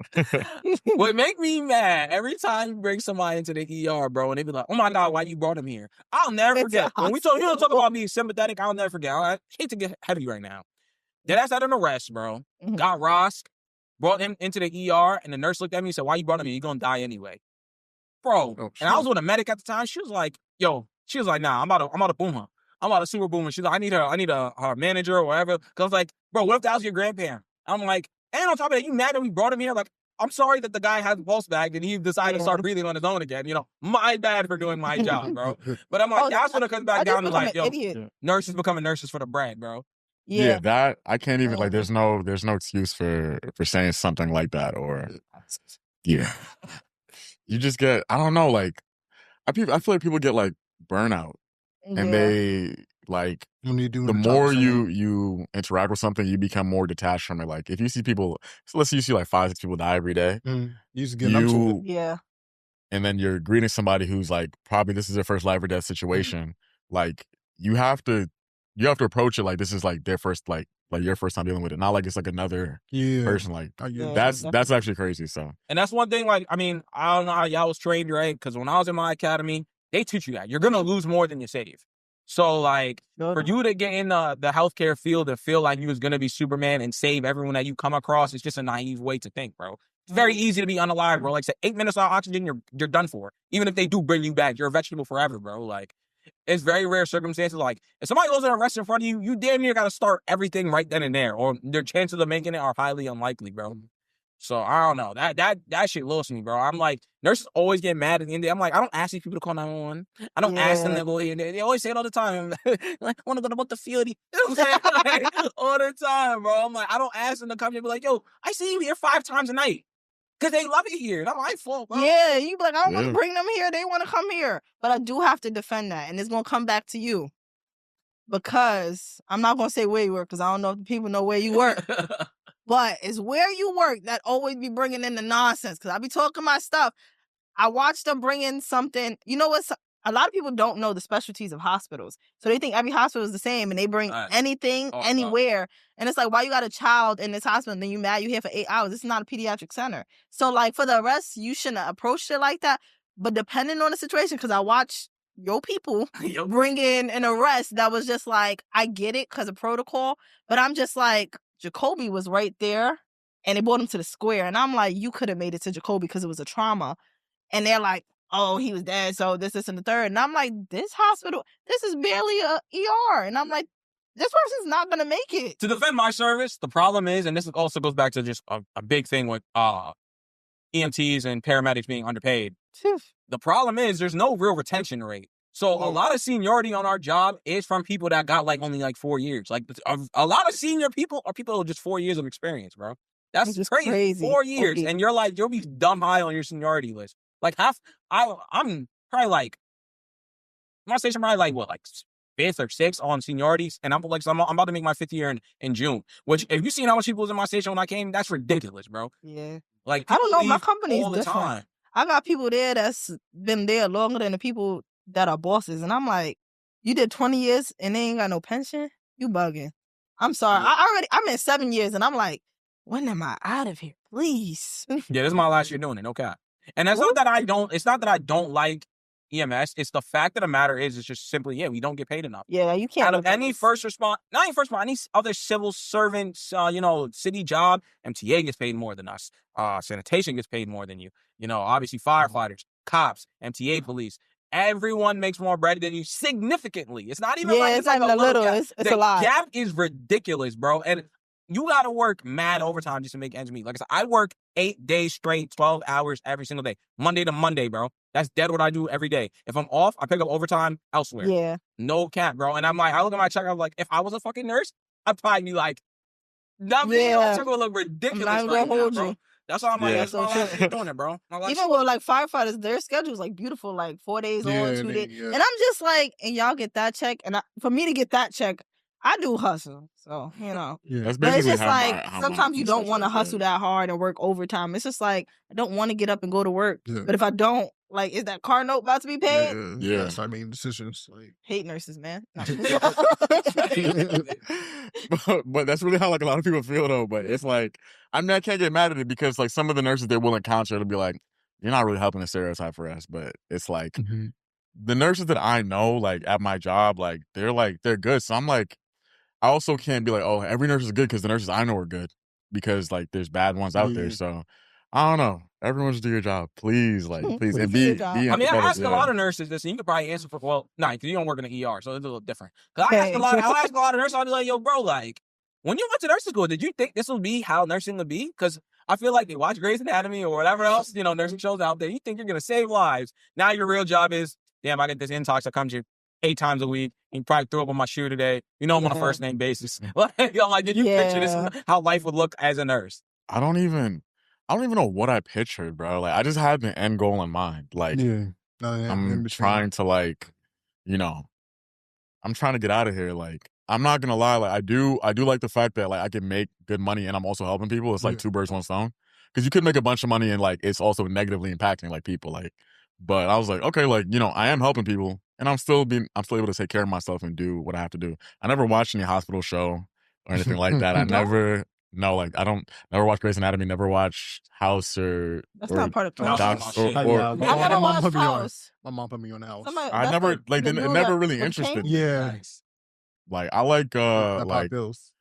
What make me mad every time you bring somebody into the ER, bro, and they be like, "Oh my God, why you brought him here?" I'll never forget. When you don't talk about being sympathetic, I'll never forget. I hate to get heavy right now. That's at an arrest, bro. Got Rosk. brought him into the ER, and the nurse looked at me and said, "Why you brought him here? You're gonna die anyway." Bro. Oh, and I was with a medic at the time. She was like, nah, I'm about to boom her. I'm about to super boom her. She's like, I need her manager or whatever. Cause I was like, bro, what if that was your grandparent? I'm like, and on top of that, you mad that we brought him here? Like, I'm sorry that the guy has a pulse bag and he decided to start breathing on his own again. My bad for doing my job, bro. But I'm like, that's when it comes back down to like, nurses becoming nurses for the bread, bro. Yeah, that I can't even like. There's no excuse for saying something like that. Or yeah, you just get. I don't know. Like I feel like people get like burnout, and they like when you do the more you interact with something, you become more detached from it. Like if you see people, so let's say you see like 5-6 people die every day, you just get numb to it. Yeah. And then you're greeting somebody who's like probably this is their first life or death situation. Like you have to approach it like this is like their first like your first time dealing with it. Not like it's like another person. Like that's actually crazy. So and that's one thing. Like I mean, I don't know how y'all was trained, right? Because when I was in my academy, they teach you that you're gonna lose more than you save. So like for you to get in the healthcare field and feel like you was gonna be Superman and save everyone that you come across, it's just a naive way to think, bro. It's very easy to be unalive, bro. Like say 8 minutes without oxygen, you're done for. Even if they do bring you back, you're a vegetable forever, bro. Like it's very rare circumstances. Like if somebody goes in a rest in front of you, you damn near gotta start everything right then and there, or their chances of making it are highly unlikely, bro. So I don't know. That shit lost me, bro. I'm like, nurses always get mad at the end of the day. I'm like, I don't ask these people to call 911. I don't ask them to go here. They always say it all the time. Like, I want to go to what the field. You know what I'm saying? Like, all the time, bro. I'm like, I don't ask them to come here and be like, yo, I see you here 5 times a night. Because they love it here. Not my fault, bro. Yeah, you be like, I don't want to bring them here. They want to come here. But I do have to defend that. And it's going to come back to you. Because I'm not going to say where you work because I don't know if people know where you work. But it's where you work that always be bringing in the nonsense. Because I be talking my stuff. I watched them bring in something. You know what? A lot of people don't know the specialties of hospitals. So they think every hospital is the same. And they bring anything, anywhere. And it's like, why you got a child in this hospital and then you mad you here for 8 hours? This is not a pediatric center. So like for the rest, you shouldn't have approached it like that. But depending on the situation, because I watched your people bring in an arrest that was just like, I get it because of protocol. But I'm just like, Jacoby was right there and they brought him to the square. And I'm like, you could have made it to Jacoby because it was a trauma. And they're like, oh, he was dead, so this, and the third. And I'm like, this hospital, this is barely a ER. And I'm like, this person's not going to make it. To defend my service, the problem is, and this also goes back to just a big thing with EMTs and paramedics being underpaid. The problem is there's no real retention rate. So a lot of seniority on our job is from people that got like only like 4 years. Like a lot of senior people are people with just 4 years of experience, bro. That's just crazy. 4 years. And you'll be dumb high on your seniority list. Like I'm probably like, my station probably like what, like 5th or 6th on seniorities, and I'm about to make my 5th year in June. Which if you seen how much people was in my station when I came, that's ridiculous, bro. Yeah, like I don't know, my company's all the different. time. I got people there that's been there longer than the people that are bosses, and I'm like, you did 20 years and they ain't got no pension? You bugging? I'm sorry. I'm in 7 years, and I'm like, when am I out of here? Please. Yeah, this is my last year doing it. No cap. And it's not that I don't like EMS. It's the fact of the matter is, it's just simply, we don't get paid enough. Yeah, you can't. Out of any first response, not even first response, any other civil servants, city job, MTA gets paid more than us. Sanitation gets paid more than you. Obviously firefighters, cops, MTA police. Everyone makes more bread than you significantly. It's not even like it's like a little gap. It's a lot. The gap is ridiculous, bro. And you got to work mad overtime just to make ends meet. Like I said, I work 8 days straight, 12 hours every single day, Monday to Monday, bro. That's dead what I do every day. If I'm off, I pick up overtime elsewhere. Yeah. No cap, bro. And I'm like, I look at my check, I'm like, if I was a fucking nurse, I'd probably be like, my check would look ridiculous right now, bro. That's why I'm like, that's why I'm doing it, bro. Even with like firefighters, their schedule's like beautiful, like 4 days on, 2 days. Yeah. And I'm just like, and y'all get that check. And for me to get that check, I do hustle. So, That's but it's just like, sometimes you don't want to hustle that hard and work overtime. It's just like, I don't want to get up and go to work. Yeah. But if I don't, like, is that car note about to be paid? Yeah. Start making decisions. Like, hate nurses, man. But that's really how like a lot of people feel though. But it's like, I mean, I can't get mad at it because like some of the nurses they will encounter, it'll be like, you're not really helping the stereotype for us. But it's like the nurses that I know, like at my job, like they're good. So I'm like, I also can't be like, oh, every nurse is good because the nurses I know are good. because like there's bad ones out there. So I don't know. Everyone should do your job, please. Like, please, and Do your be job. I mean, I empathetic. ask a lot of nurses this, and you could probably answer for, well, no, because you don't work in the ER, so it's a little different. Because I ask a lot of nurses, I'm like, yo, bro, like, when you went to nursing school, did you think this would be how nursing would be? Because I feel like they watch Grey's Anatomy or whatever else, you know, nursing shows out there. You think you're going to save lives. Now your real job is, damn, I get this intox that comes here 8 times a week. You probably threw up on my shoe today. You know, I'm on a first name basis. Like, did you picture this is how life would look as a nurse? I don't even know what I pictured, bro. Like, I just had the end goal in mind. Like, I'm trying to, like, you know, I'm trying to get out of here. Like, I'm not gonna lie. Like, I do like the fact that like I can make good money and I'm also helping people. It's like 2 birds, 1 stone. Because you could make a bunch of money and like it's also negatively impacting like people. Like, but I was like, okay, like, you know, I am helping people and I'm still able to take care of myself and do what I have to do. I never watched any hospital show or anything like that. I never. No, like I don't never watch Grey's Anatomy, never watch House or That's not part of Docs or I never watched House. My mom put me on House. I never like it never really interested me. Yeah. Like I like like bills.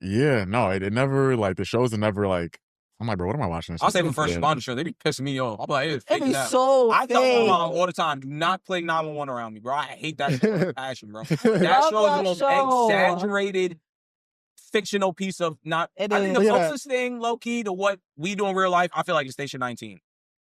Yeah, no, it never like the shows are never like I'm like, bro, what am I watching this? I'll say the first responder show, they be pissing me off. I'm like, it's It be so I tell my mom all the time, do not play 911 around me, bro. I hate that show with passion, bro. That show is the most exaggerated fictional piece of I think the closest thing, low key, to what we do in real life, I feel like it's Station 19.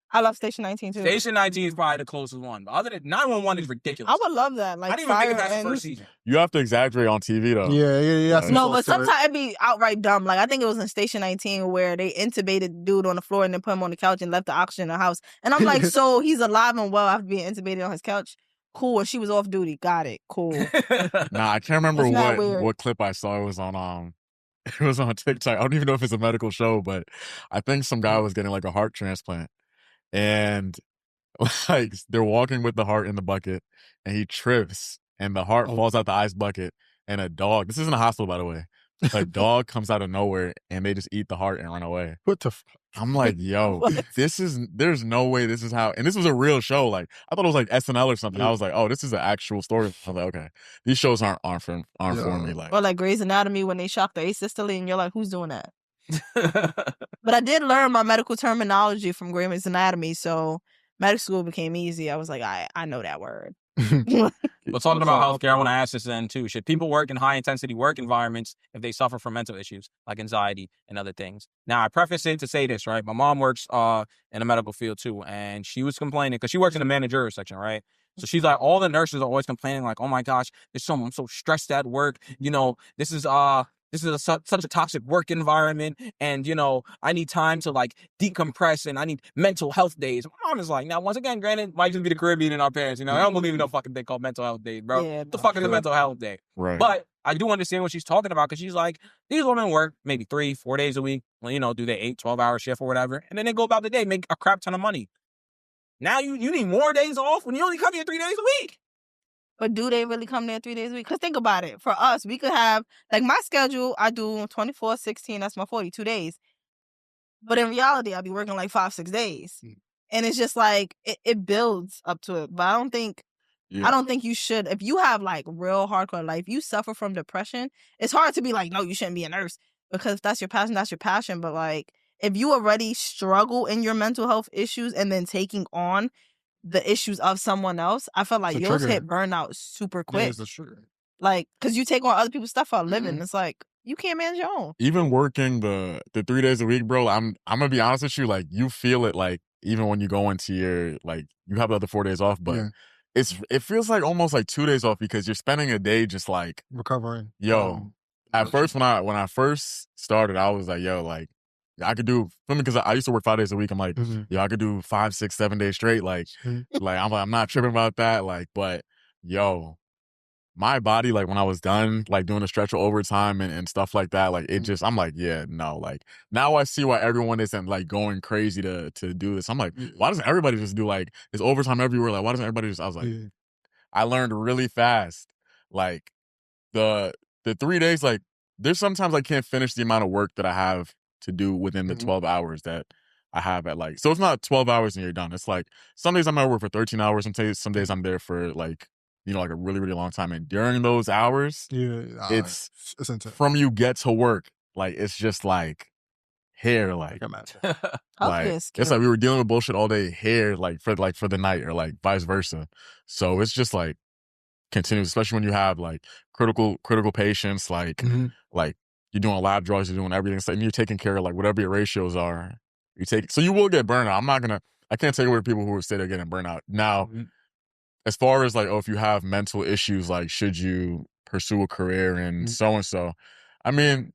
I love Station 19 too. Station 19 is probably the closest one. But other than 911 is ridiculous. I would love that. Like, I didn't even think that's the first season. You have to exaggerate on TV though. Yeah. No, but sometimes it'd be outright dumb. Like I think it was in Station 19 where they intubated the dude on the floor and then put him on the couch and left the oxygen in the house. And I'm like, so he's alive and well after being intubated on his couch? Cool. And she was off duty. Got it. Cool. Nah, I can't remember what clip I saw. It was on it was on TikTok. I don't even know if it's a medical show, but I think some guy was getting like a heart transplant. And like they're walking with the heart in the bucket and he trips and the heart falls out the ice bucket and a dog, this isn't a hospital by the way, a dog comes out of nowhere and they just eat the heart and run away. What the I'm like, yo, there's no way this is how, and this was a real show. Like I thought it was like SNL or something. I was like, oh, this is an actual story. I was like, okay, these shows aren't for me. Like, or like Grey's Anatomy when they shock the asystole and you're like, who's doing that? But I did learn my medical terminology from Grey's Anatomy, so medical school became easy. I was like, I know that word. But talking about healthcare, I want to ask this then too. Should people work in high-intensity work environments if they suffer from mental issues like anxiety and other things? Now, I preface it to say this, right? My mom works in the medical field too, and she was complaining because she works in the managerial section, right? So she's like, all the nurses are always complaining like, oh my gosh, I'm so stressed at work. You know, this is such a toxic work environment, and you know I need time to like decompress, and I need mental health days. My mom is like, now once again, granted, might just be the Caribbean in our parents. You know, I don't believe in no fucking thing called mental health days, bro. What the fuck is a mental health day? Right. But I do understand what she's talking about because she's like, these women work maybe 3-4 days a week. Well, you know, do they 8-12-hour shift or whatever, and then they go about the day, make a crap ton of money. Now you need more days off when you only come here 3 days a week. But do they really come there 3 days a week? Because think about it. For us, we could have, like my schedule, I do 24, 16, that's my 42 days. But in reality, I'll be working like 5-6 days. And it's just like, it builds up to it. But I don't think you should, if you have like real hardcore life, you suffer from depression, it's hard to be like, no, you shouldn't be a nurse. Because if that's your passion, that's your passion. But like, if you already struggle in your mental health issues and then taking on the issues of someone else, I feel like you'll hit burnout super quick. Yeah, it's a trigger. Like, because you take on other people's stuff for a living. It's like, you can't manage your own. Even working the 3 days a week, bro, I'm gonna be honest with you, like, you feel it, like, even when you go into your, like, you have the other 4 days off, but it feels like almost like 2 days off because you're spending a day just like recovering. Yo, at first when I first started, I was like, yo, like, I could do, because I used to work 5 days a week. I'm like, yo, I could do 5, 6, 7 days straight. Like, I'm not tripping about that. Like, but yo, my body, like when I was done, like doing the stretch of overtime and stuff like that, like it just, I'm like, yeah, no, like now I see why everyone isn't like going crazy to do this. I'm like, why doesn't everybody just do like, there's overtime everywhere? Like, why doesn't everybody just, I was like, I learned really fast. Like the 3 days, like there's sometimes I can't finish the amount of work that I have to do within the 12 hours that I have at like, so it's not 12 hours and you're done. It's like some days I'm at work for 13 hours. Some days I'm there for like, you know, like a really, really long time. And during those hours, it's intense. From you get to work, like it's just like hair, like it's like we were dealing with bullshit all day, hair, like for the night, or like vice versa. So it's just like continuous, especially when you have like critical patients, like like you're doing lab draws, you're doing everything, so, and you're taking care of like whatever your ratios are. So you will get burnout. I can't take away people who say they're getting burnout. Now, as far as like, if you have mental issues, like should you pursue a career in so and so? I mean,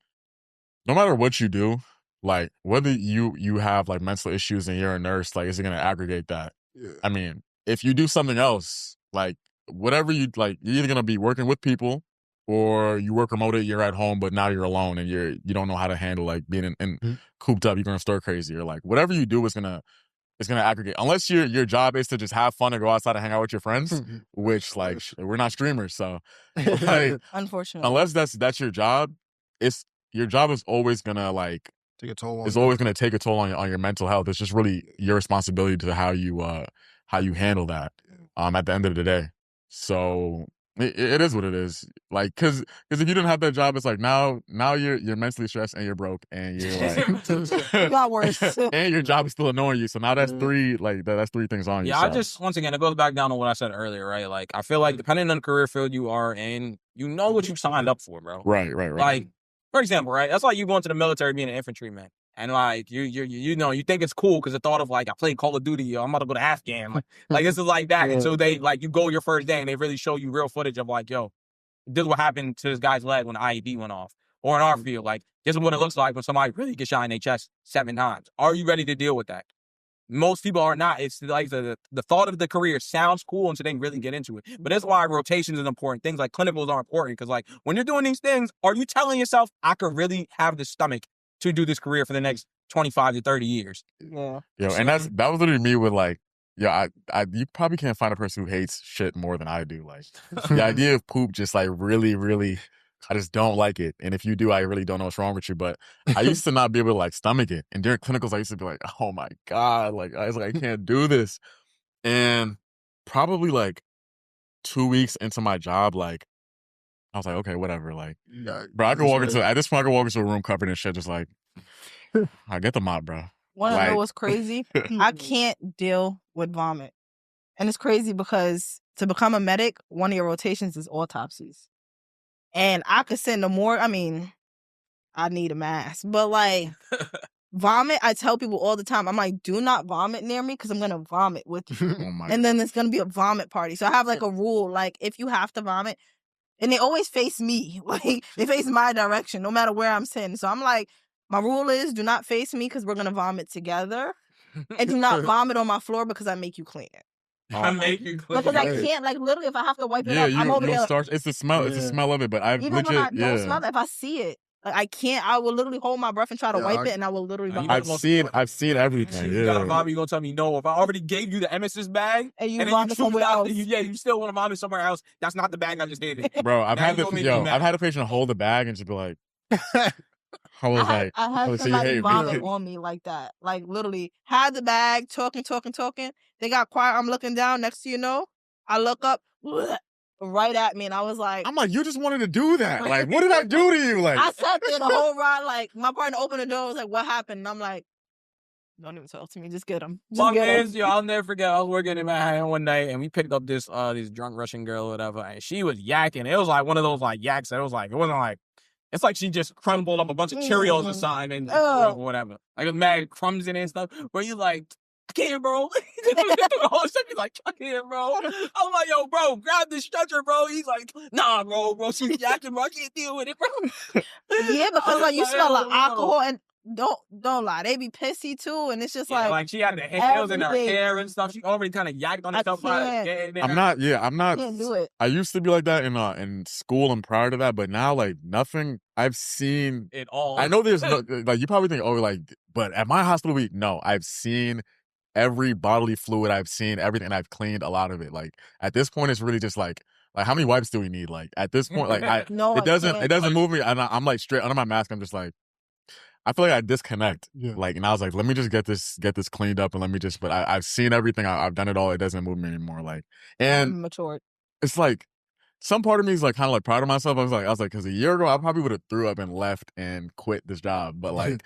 no matter what you do, like whether you have like mental issues and you're a nurse, like is it gonna aggregate that? Yeah. I mean, if you do something else, like whatever you like, you're either gonna be working with people, or you work remote, you're at home, but now you're alone and you don't know how to handle like being in cooped up. You're gonna stir crazy, or like whatever you do is gonna aggregate. Unless your job is to just have fun and go outside and hang out with your friends, which like we're not streamers, so like, unfortunately, unless that's your job, your job is always gonna like take a toll. It's always gonna take a toll on your mental health. It's just really your responsibility to how you handle that. At the end of the day, so it is what it is. Like, because if you didn't have that job, it's like now you're mentally stressed and you're broke and you're like got worse, and your job is still annoying you. So now that's three that's three things on you. Yeah, I just, once again, it goes back down to what I said earlier, right? Like, I feel like depending on the career field you are in, you know what you signed up for, bro. Right. Like, for example, right? That's like you going to the military being an infantryman. And like you know, you think it's cool because the thought of like I played Call of Duty, I'm about to go to Afghan, like this is like that. And so they like you go your first day and they really show you real footage of like, yo, this is what happened to this guy's leg when the IED went off. Or in our field, like this is what it looks like when somebody really gets shot in their chest 7 times. Are you ready to deal with that? Most people are not. It's like the thought of the career sounds cool until they really get into it. But that's why rotations is important. Things like clinicals are important because like when you're doing these things, are you telling yourself I could really have the stomach to do this career for the next 25 to 30 years? Yeah. And that was literally me with like, yeah, you probably can't find a person who hates shit more than I do. Like the idea of poop just like really, really, I just don't like it. And if you do, I really don't know what's wrong with you. But I used to not be able to like stomach it. And during clinicals, I used to be like, oh my God, like I was like, I can't do this. And probably like 2 weeks into my job, like I was like, okay, whatever. Like, bro, at this point, I could walk into a room covered in shit, just like, I get the mop, bro. Want to know what's crazy? I can't deal with vomit. And it's crazy because to become a medic, one of your rotations is autopsies. And I could send I need a mask. But like, vomit, I tell people all the time, I'm like, do not vomit near me because I'm going to vomit with you. And then there's going to be a vomit party. So I have like a rule, like if you have to vomit, and they always face me. Like, they face my direction, no matter where I'm sitting. So I'm like, my rule is do not face me because we're going to vomit together. And do not vomit on my floor because I make you clean it. I make you clean it. Because I can't, like, literally, if I have to wipe it up, I'm over there. It's the smell. It's the smell of it. But Even when I don't smell it, if I see it, like, I can't. I will literally hold my breath and try to wipe it, and I will literally vomit. I've seen everything. You gotta vomit, you're gonna tell me no. If I already gave you the emesis bag, and you vomit somewhere else. You still want to vomit somewhere else. That's not the bag I just did. Bro, I've had a patient hold the bag and just be like, I had somebody vomit on me like that. Like, literally, had the bag, talking. They got quiet. I'm looking down. Next to you know, I look up, right at me, and I was like, I'm like, you just wanted to do that. Like, what did I do to you? Like, I sat there the whole ride. Like, my partner opened the door. Was like, what happened? And I'm like, don't even talk to me. Just get him. I'll never forget. I was working in Manhattan one night, and we picked up this drunk Russian girl or whatever, and she was yakking. It was like one of those like yaks that was like, it wasn't like, it's like she just crumbled up a bunch of Cheerios or something and whatever. Like with mad crumbs in it and stuff. Where you like, I can't, bro. The whole shit, he's like, I can't, bro. I'm like, yo, bro, grab the stretcher, bro. He's like, nah, bro, she's yakking, bro. I can't deal with it, bro. Yeah, because like you smell like alcohol and don't lie, they be pissy too, and it's just like she had the hairs in her hair and stuff. She already kind of yacked on herself. I'm not. I can't do it. I used to be like that in school and prior to that, but now like nothing. I've seen it all. I know there's no like you probably think but at my hospital I've seen every bodily fluid. I've seen everything, and I've cleaned a lot of it. Like at this point, it's really just like how many wipes do we need? Like at this point, like it doesn't move me, and I'm like straight under my mask. I'm just like. I feel like I disconnect. Yeah. Like, and I was like, let me just get this cleaned up, and let me just. But I've seen everything. I've done it all. It doesn't move me anymore. Like, and I'm matured. It's like some part of me is like kind of like proud of myself. I was like, because a year ago I probably would have threw up and left and quit this job. But like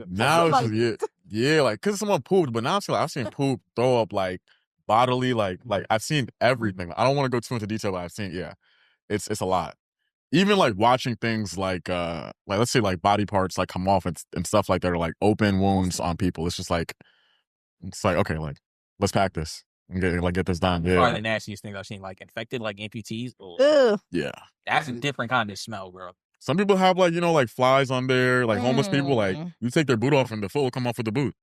now it's just yeah, like because someone pooped. But now it's like I've seen poop, throw up, like bodily, like I've seen everything. I don't want to go too into detail, but I've seen it's a lot. Even like watching things like let's say like body parts like come off and stuff like that, or like open wounds on people. It's like okay, like let's pack this and get this done. Yeah, probably the nastiest things I've seen, like infected like amputees. Ugh. Yeah, that's a different kind of smell, bro. Some people have like like flies on there, like homeless people. Like you take their boot off and the foot will come off with the boot.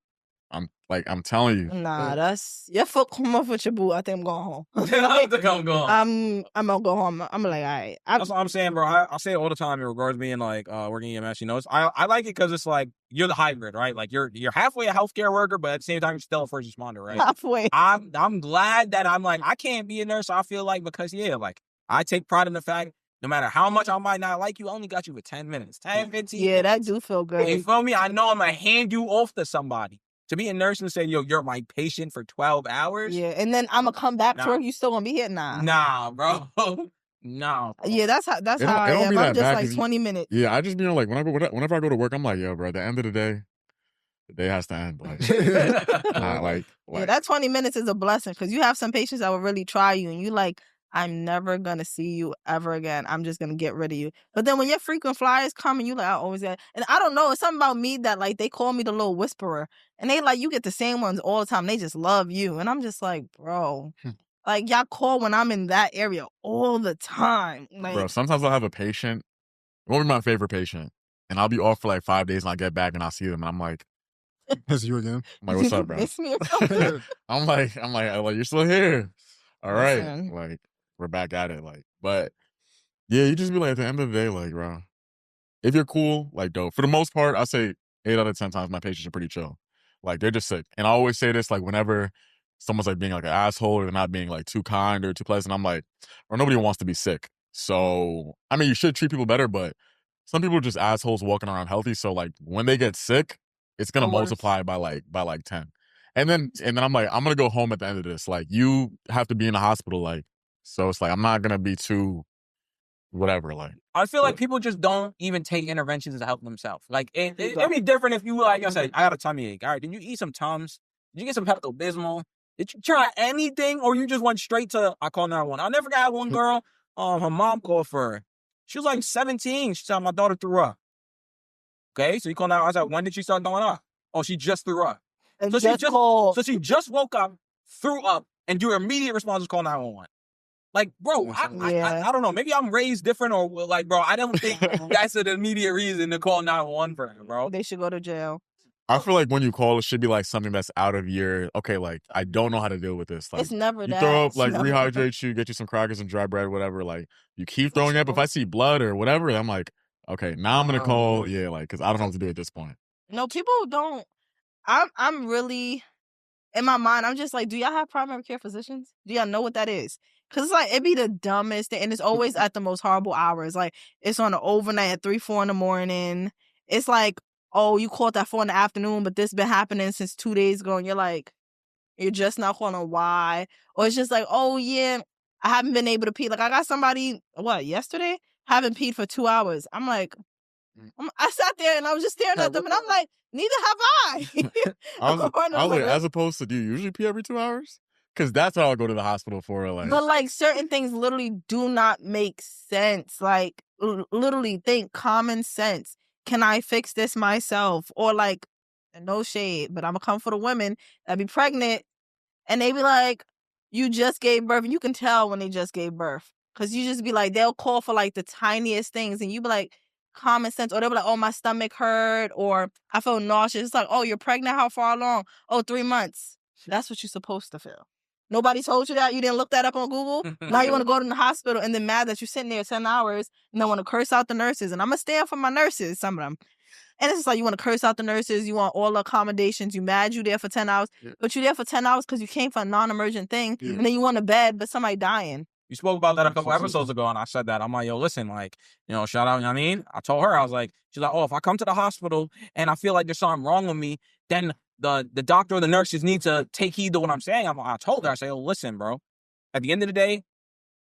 I'm telling you. Nah, that's your foot come off with your boot. I think I'm going home. I think I'm going. I'm gonna go home. I'm like, all right. That's what I'm saying, bro. I say it all the time in regards to being like working EMS. You know, I like it because it's like you're the hybrid, right? Like you're halfway a healthcare worker, but at the same time you're still a first responder, right? Halfway. I'm glad that I'm like I can't be a nurse. I feel like because like I take pride in the fact. No matter how much I might not like you, I only got you for 10 minutes, 10, 15 Yeah, minutes. that do feel good. You feel me? I know I'm going to hand you off to somebody. To be a nurse and say, yo, you're my patient for 12 hours? Yeah, and then I'm going to come back to work. You still going to be here? Nah, bro. No. Yeah, that's how I am. I'm just like 20 minutes. Yeah, I just be like, whenever I go to work, I'm like, yo, bro, at the end of the day has to end. Like, yeah, that 20 minutes is a blessing because you have some patients that will really try you and you like, I'm never going to see you ever again. I'm just going to get rid of you. But then when your frequent flyers come and you like, I always get, and I don't know, it's something about me that like, they call me the little whisperer and they like, you get the same ones all the time. They just love you. And I'm just like, bro, like y'all call when I'm in that area all the time. Like, bro, sometimes I'll have a patient, it won't be my favorite patient, and I'll be off for like 5 days and I'll get back and I'll see them and I'm like, it's you again. I'm like, what's up, bro? Miss me or something? I'm like, you're still here. All right. Listen. Like, we're back at it. Like, but yeah, you just be like, at the end of the day, like, bro, if you're cool, like, dope. For the most part, I say 8 out of 10 times my patients are pretty chill. Like, they're just sick. And I always say this, like, whenever someone's like being like an asshole or they're not being like too kind or too pleasant, I'm like, or nobody wants to be sick. So, I mean, you should treat people better, but some people are just assholes walking around healthy. So, like, when they get sick, it's gonna multiply by like 10. And then I'm like, I'm gonna go home at the end of this. Like, you have to be in the hospital, like, so it's like I'm not gonna be too whatever. Like, I feel like people just don't even take interventions to help themselves. Like it'd be different if you like I said, I got a tummy ache. All right, did you eat some Tums? Did you get some Pepto-Bismol? Did you try anything, or you just went straight to I call 911? I never got one girl. Her mom called for her. She was like 17. She said my daughter threw up. Okay, so you call 911. I said, when did she start throwing up? Oh, she just threw up. So she just woke up, threw up, and your immediate response was call 911. Like, bro, I don't know. Maybe I'm raised different or like, bro, I don't think that's an immediate reason to call 911 for her, bro. They should go to jail. I feel like when you call, it should be like something that's out of your, okay, like, I don't know how to deal with this. Like, it's never you that. throw up, like, rehydrate you, get you some crackers and dry bread, whatever. Like, you keep throwing up. If I see blood or whatever, I'm like, okay, now I'm going to call, like, because I don't know what to do at this point. No, people don't. I'm really, in my mind, I'm just like, do y'all have primary care physicians? Do y'all know what that is? Because it's like, it be the dumbest thing. And it's always at the most horrible hours. Like, it's on the overnight at 3, 4 in the morning. It's like, oh, you called at 4 in the afternoon, but this been happening since 2 days ago. And you're like, you're just not calling why. Or it's just like, oh, yeah, I haven't been able to pee. Like, I got somebody, yesterday? Haven't peed for 2 hours. I'm like, I sat there and I was just staring at them and I'm like, neither have I. I was like, as opposed to, do you usually pee every 2 hours? Because that's what I'll go to the hospital for. Like, but like certain things literally do not make sense. Like literally think common sense. Can I fix this myself? Or like, no shade, but I'm gonna come for the women that be pregnant and they be like, you just gave birth. And you can tell when they just gave birth. Because you just be like, they'll call for like the tiniest things and you be like, common sense. Or they'll be like, oh, my stomach hurt. Or I feel nauseous. It's like, oh, you're pregnant? How far along? Oh, 3 months. That's what you're supposed to feel. Nobody told you that? You didn't look that up on Google? Now you want to go to the hospital and then mad that you're sitting there 10 hours and then want to curse out the nurses. And I'm going to stand for my nurses, some of them. And it's just like you want to curse out the nurses. You want all the accommodations. You mad you there for 10 hours. Yeah. But you're there for 10 hours because you came for a non-emergent thing. Yeah. And then you want to bed, but somebody dying. You spoke about that a couple episodes ago, and I said that. I'm like, yo, listen, like, shout out, you know what I mean? I told her, I was like, she's like, oh, if I come to the hospital and I feel like there's something wrong with me, then the doctor or the nurses need to take heed to what I'm saying. I told her, I say, oh, listen, bro, at the end of the day,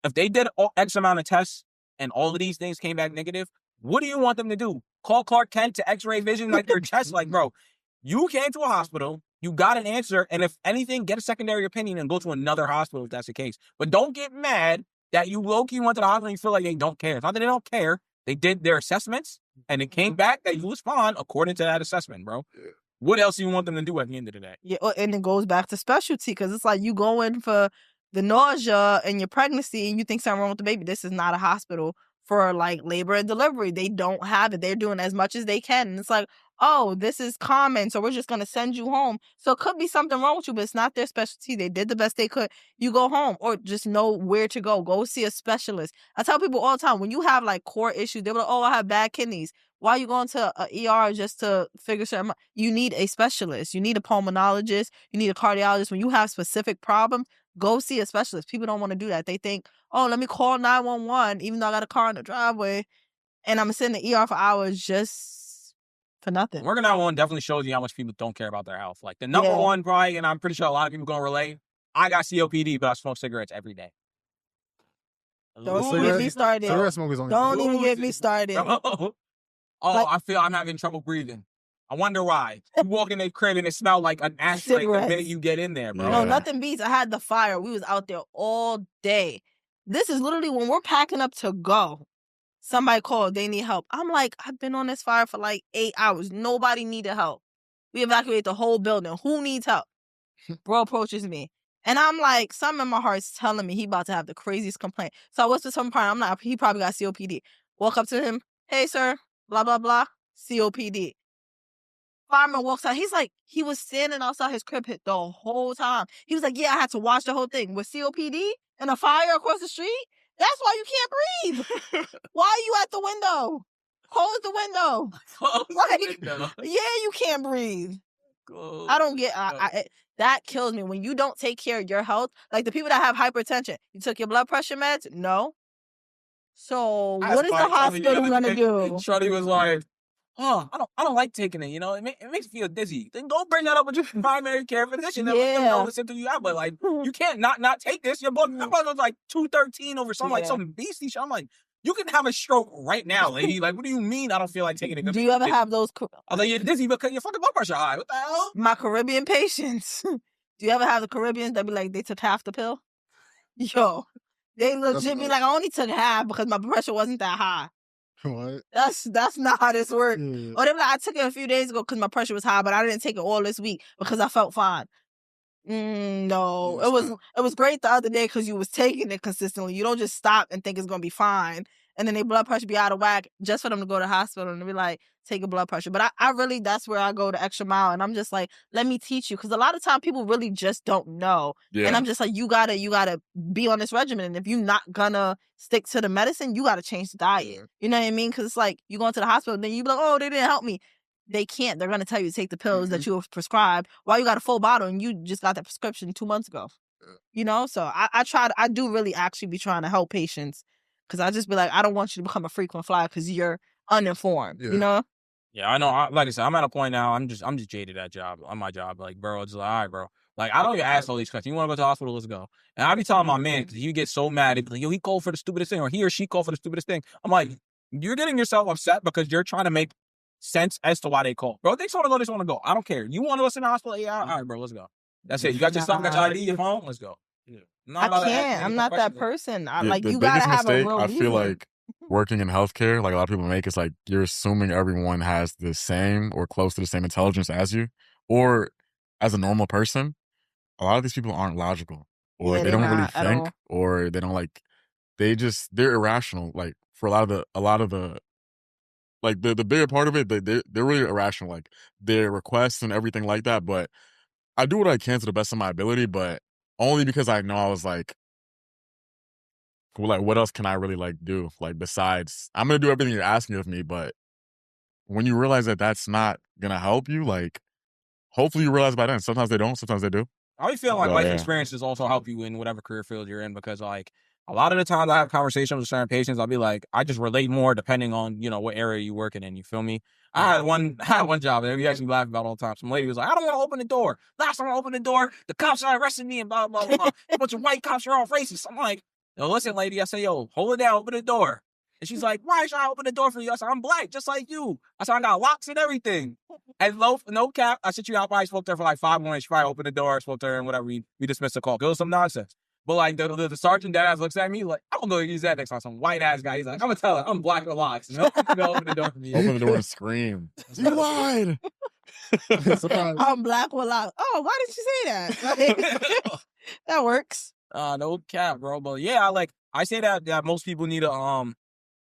if they did X amount of tests and all of these things came back negative, what do you want them to do? Call Clark Kent to X-ray vision like your chest? Like, bro, you came to a hospital, you got an answer, and if anything, get a secondary opinion and go to another hospital if that's the case. But don't get mad that you low-key went to the hospital and you feel like they don't care. It's not that they don't care. They did their assessments, and it came back that you was fine according to that assessment, bro. Yeah. What else do you want them to do at the end of the day? Yeah, and it goes back to specialty, because it's like you go in for the nausea and your pregnancy and you think something wrong with the baby. This is not a hospital for like labor and delivery. They don't have it. They're doing as much as they can. And it's like, oh, this is common, so we're just going to send you home. So it could be something wrong with you, but it's not their specialty. They did the best they could. You go home, or just know where to go. Go see a specialist. I tell people all the time, when you have like core issues, they're like, oh, I have bad kidneys. Why are you going to a ER just to figure something out? You need a specialist. You need a pulmonologist. You need a cardiologist. When you have specific problems, go see a specialist. People don't want to do that. They think, oh, let me call 911, even though I got a car in the driveway, and I'm sitting in the ER for hours just for nothing. Working out one definitely shows you how much people don't care about their health. Like the number one, probably, and I'm pretty sure a lot of people gonna relate. I got COPD, but I smoke cigarettes every day. Don't get me started. Don't even get me started. I feel I'm having trouble breathing. I wonder why. You walk in the crib and it smells like an ashtray the minute you get in there, bro. No, nothing beats. I had the fire. We was out there all day. This is literally when we're packing up to go. Somebody called. They need help. I'm like, I've been on this fire for like 8 hours. Nobody needed help. We evacuated the whole building. Who needs help? Bro approaches me. And I'm like, something in my heart's telling me he about to have the craziest complaint. So I whispered to some part. I'm like, he probably got COPD. Walk up to him. Hey, sir. Blah, blah, blah. COPD. Fireman walks out. He's like, he was standing outside his crib the whole time. He was like, yeah, I had to watch the whole thing. With COPD and a fire across the street? That's why you can't breathe. Why are you at the window? Close the window. Close the window. Yeah, you can't breathe. I don't get that kills me when you don't take care of your health. Like the people that have hypertension, you took your blood pressure meds? No. So what is the hospital gonna do? Shorty was like, oh, I don't like taking it. You know, it makes me feel dizzy. Then go bring that up with your primary care physician. Let them know the symptoms you have. But like, you can't not take this. Your blood was like 213 over something like something beastly shit. I'm like, you can have a stroke right now, lady. Like, what do you mean I don't feel like taking it? Do you ever have those? I was like, you're dizzy because your fucking blood pressure high. What the hell? My Caribbean patients. Do you ever have the Caribbeans that be like, they took half the pill? Yo, they legit be like, I only took half because my pressure wasn't that high. What? That's not how this works. Or they be like, I took it a few days ago because my pressure was high, but I didn't take it all this week because I felt fine. No, it was great the other day because you was taking it consistently. You don't just stop and think it's gonna be fine, and then their blood pressure be out of whack just for them to go to the hospital and be like, take a blood pressure. But I really, that's where I go the extra mile, and I'm just like, let me teach you, because a lot of time people really just don't know, and I'm just like, you gotta be on this regimen, and if you're not gonna stick to the medicine, you gotta change the diet. You know what I mean? Because it's like you go into the hospital, and then you be like, oh, they didn't help me. They can't. They're going to tell you to take the pills that you were prescribed while you got a full bottle and you just got that prescription 2 months ago. You know? So I do really actually be trying to help patients, because I just be like, I don't want you to become a frequent flyer because you're uninformed, you know? Yeah, I know. Like I said, I'm at a point now, I'm just jaded at on my job. Like, bro, it's like, all right, bro. Like, I don't even ask all these questions. You want to go to the hospital? Let's go. And I be telling my man, because he gets so mad. He'd be like, yo, he called for the stupidest thing, or he or she called for the stupidest thing. I'm like, you're getting yourself upset because you're trying to make sense as to why they call. Bro, they just want to go, they just want to go. I don't care. You want to go to the hospital? Yeah, all right, bro, let's go. That's it. You got your stuff, got your ID, your phone? Let's go. I can't. I'm not that person. Like, you got to have a real reason. I feel like working in healthcare, like a lot of people make, is like you're assuming everyone has the same or close to the same intelligence as you, or as a normal person. A lot of these people aren't logical, or they don't really think, or they don't like, they're irrational. Like, for a lot of the like the bigger part of it, they're really irrational, like their requests and everything like that. But I do what I can to the best of my ability, but only because I know I was like, well, like, what else can I really like do? Like, besides, I'm gonna do everything you're asking of me, but when you realize that that's not gonna help you, like, hopefully you realize by then. Sometimes they don't, sometimes they do. I really feel like life experiences also help you in whatever career field you're in, because like, a lot of the times I have conversations with certain patients, I'll be like, I just relate more depending on, you know, what area you're working in. You feel me? I had one job that we actually laugh about all the time. Some lady was like, I don't want to open the door. Last time I opened the door, the cops are arresting me and blah, blah, blah. A bunch of white cops are all racist. I'm like, yo, listen, lady. I said, yo, hold it down, open the door. And she's like, why should I open the door for you? I said, I'm black, just like you. I said, I got locks and everything. And no cap, I said, I probably spoke to her for like 5 minutes. She probably opened the door, spoke to her, and whatever. We dismissed the call. It was some nonsense. But like the sergeant deadass looks at me like, I'm gonna go use that next time. Some white ass guy. He's like, I'm gonna tell her I'm black with locks. No, open the door for me. Open the door and scream. You lied. I'm black with locks. Oh, why did you say that? Like, that works. No cap, bro. But yeah, I say that most people need to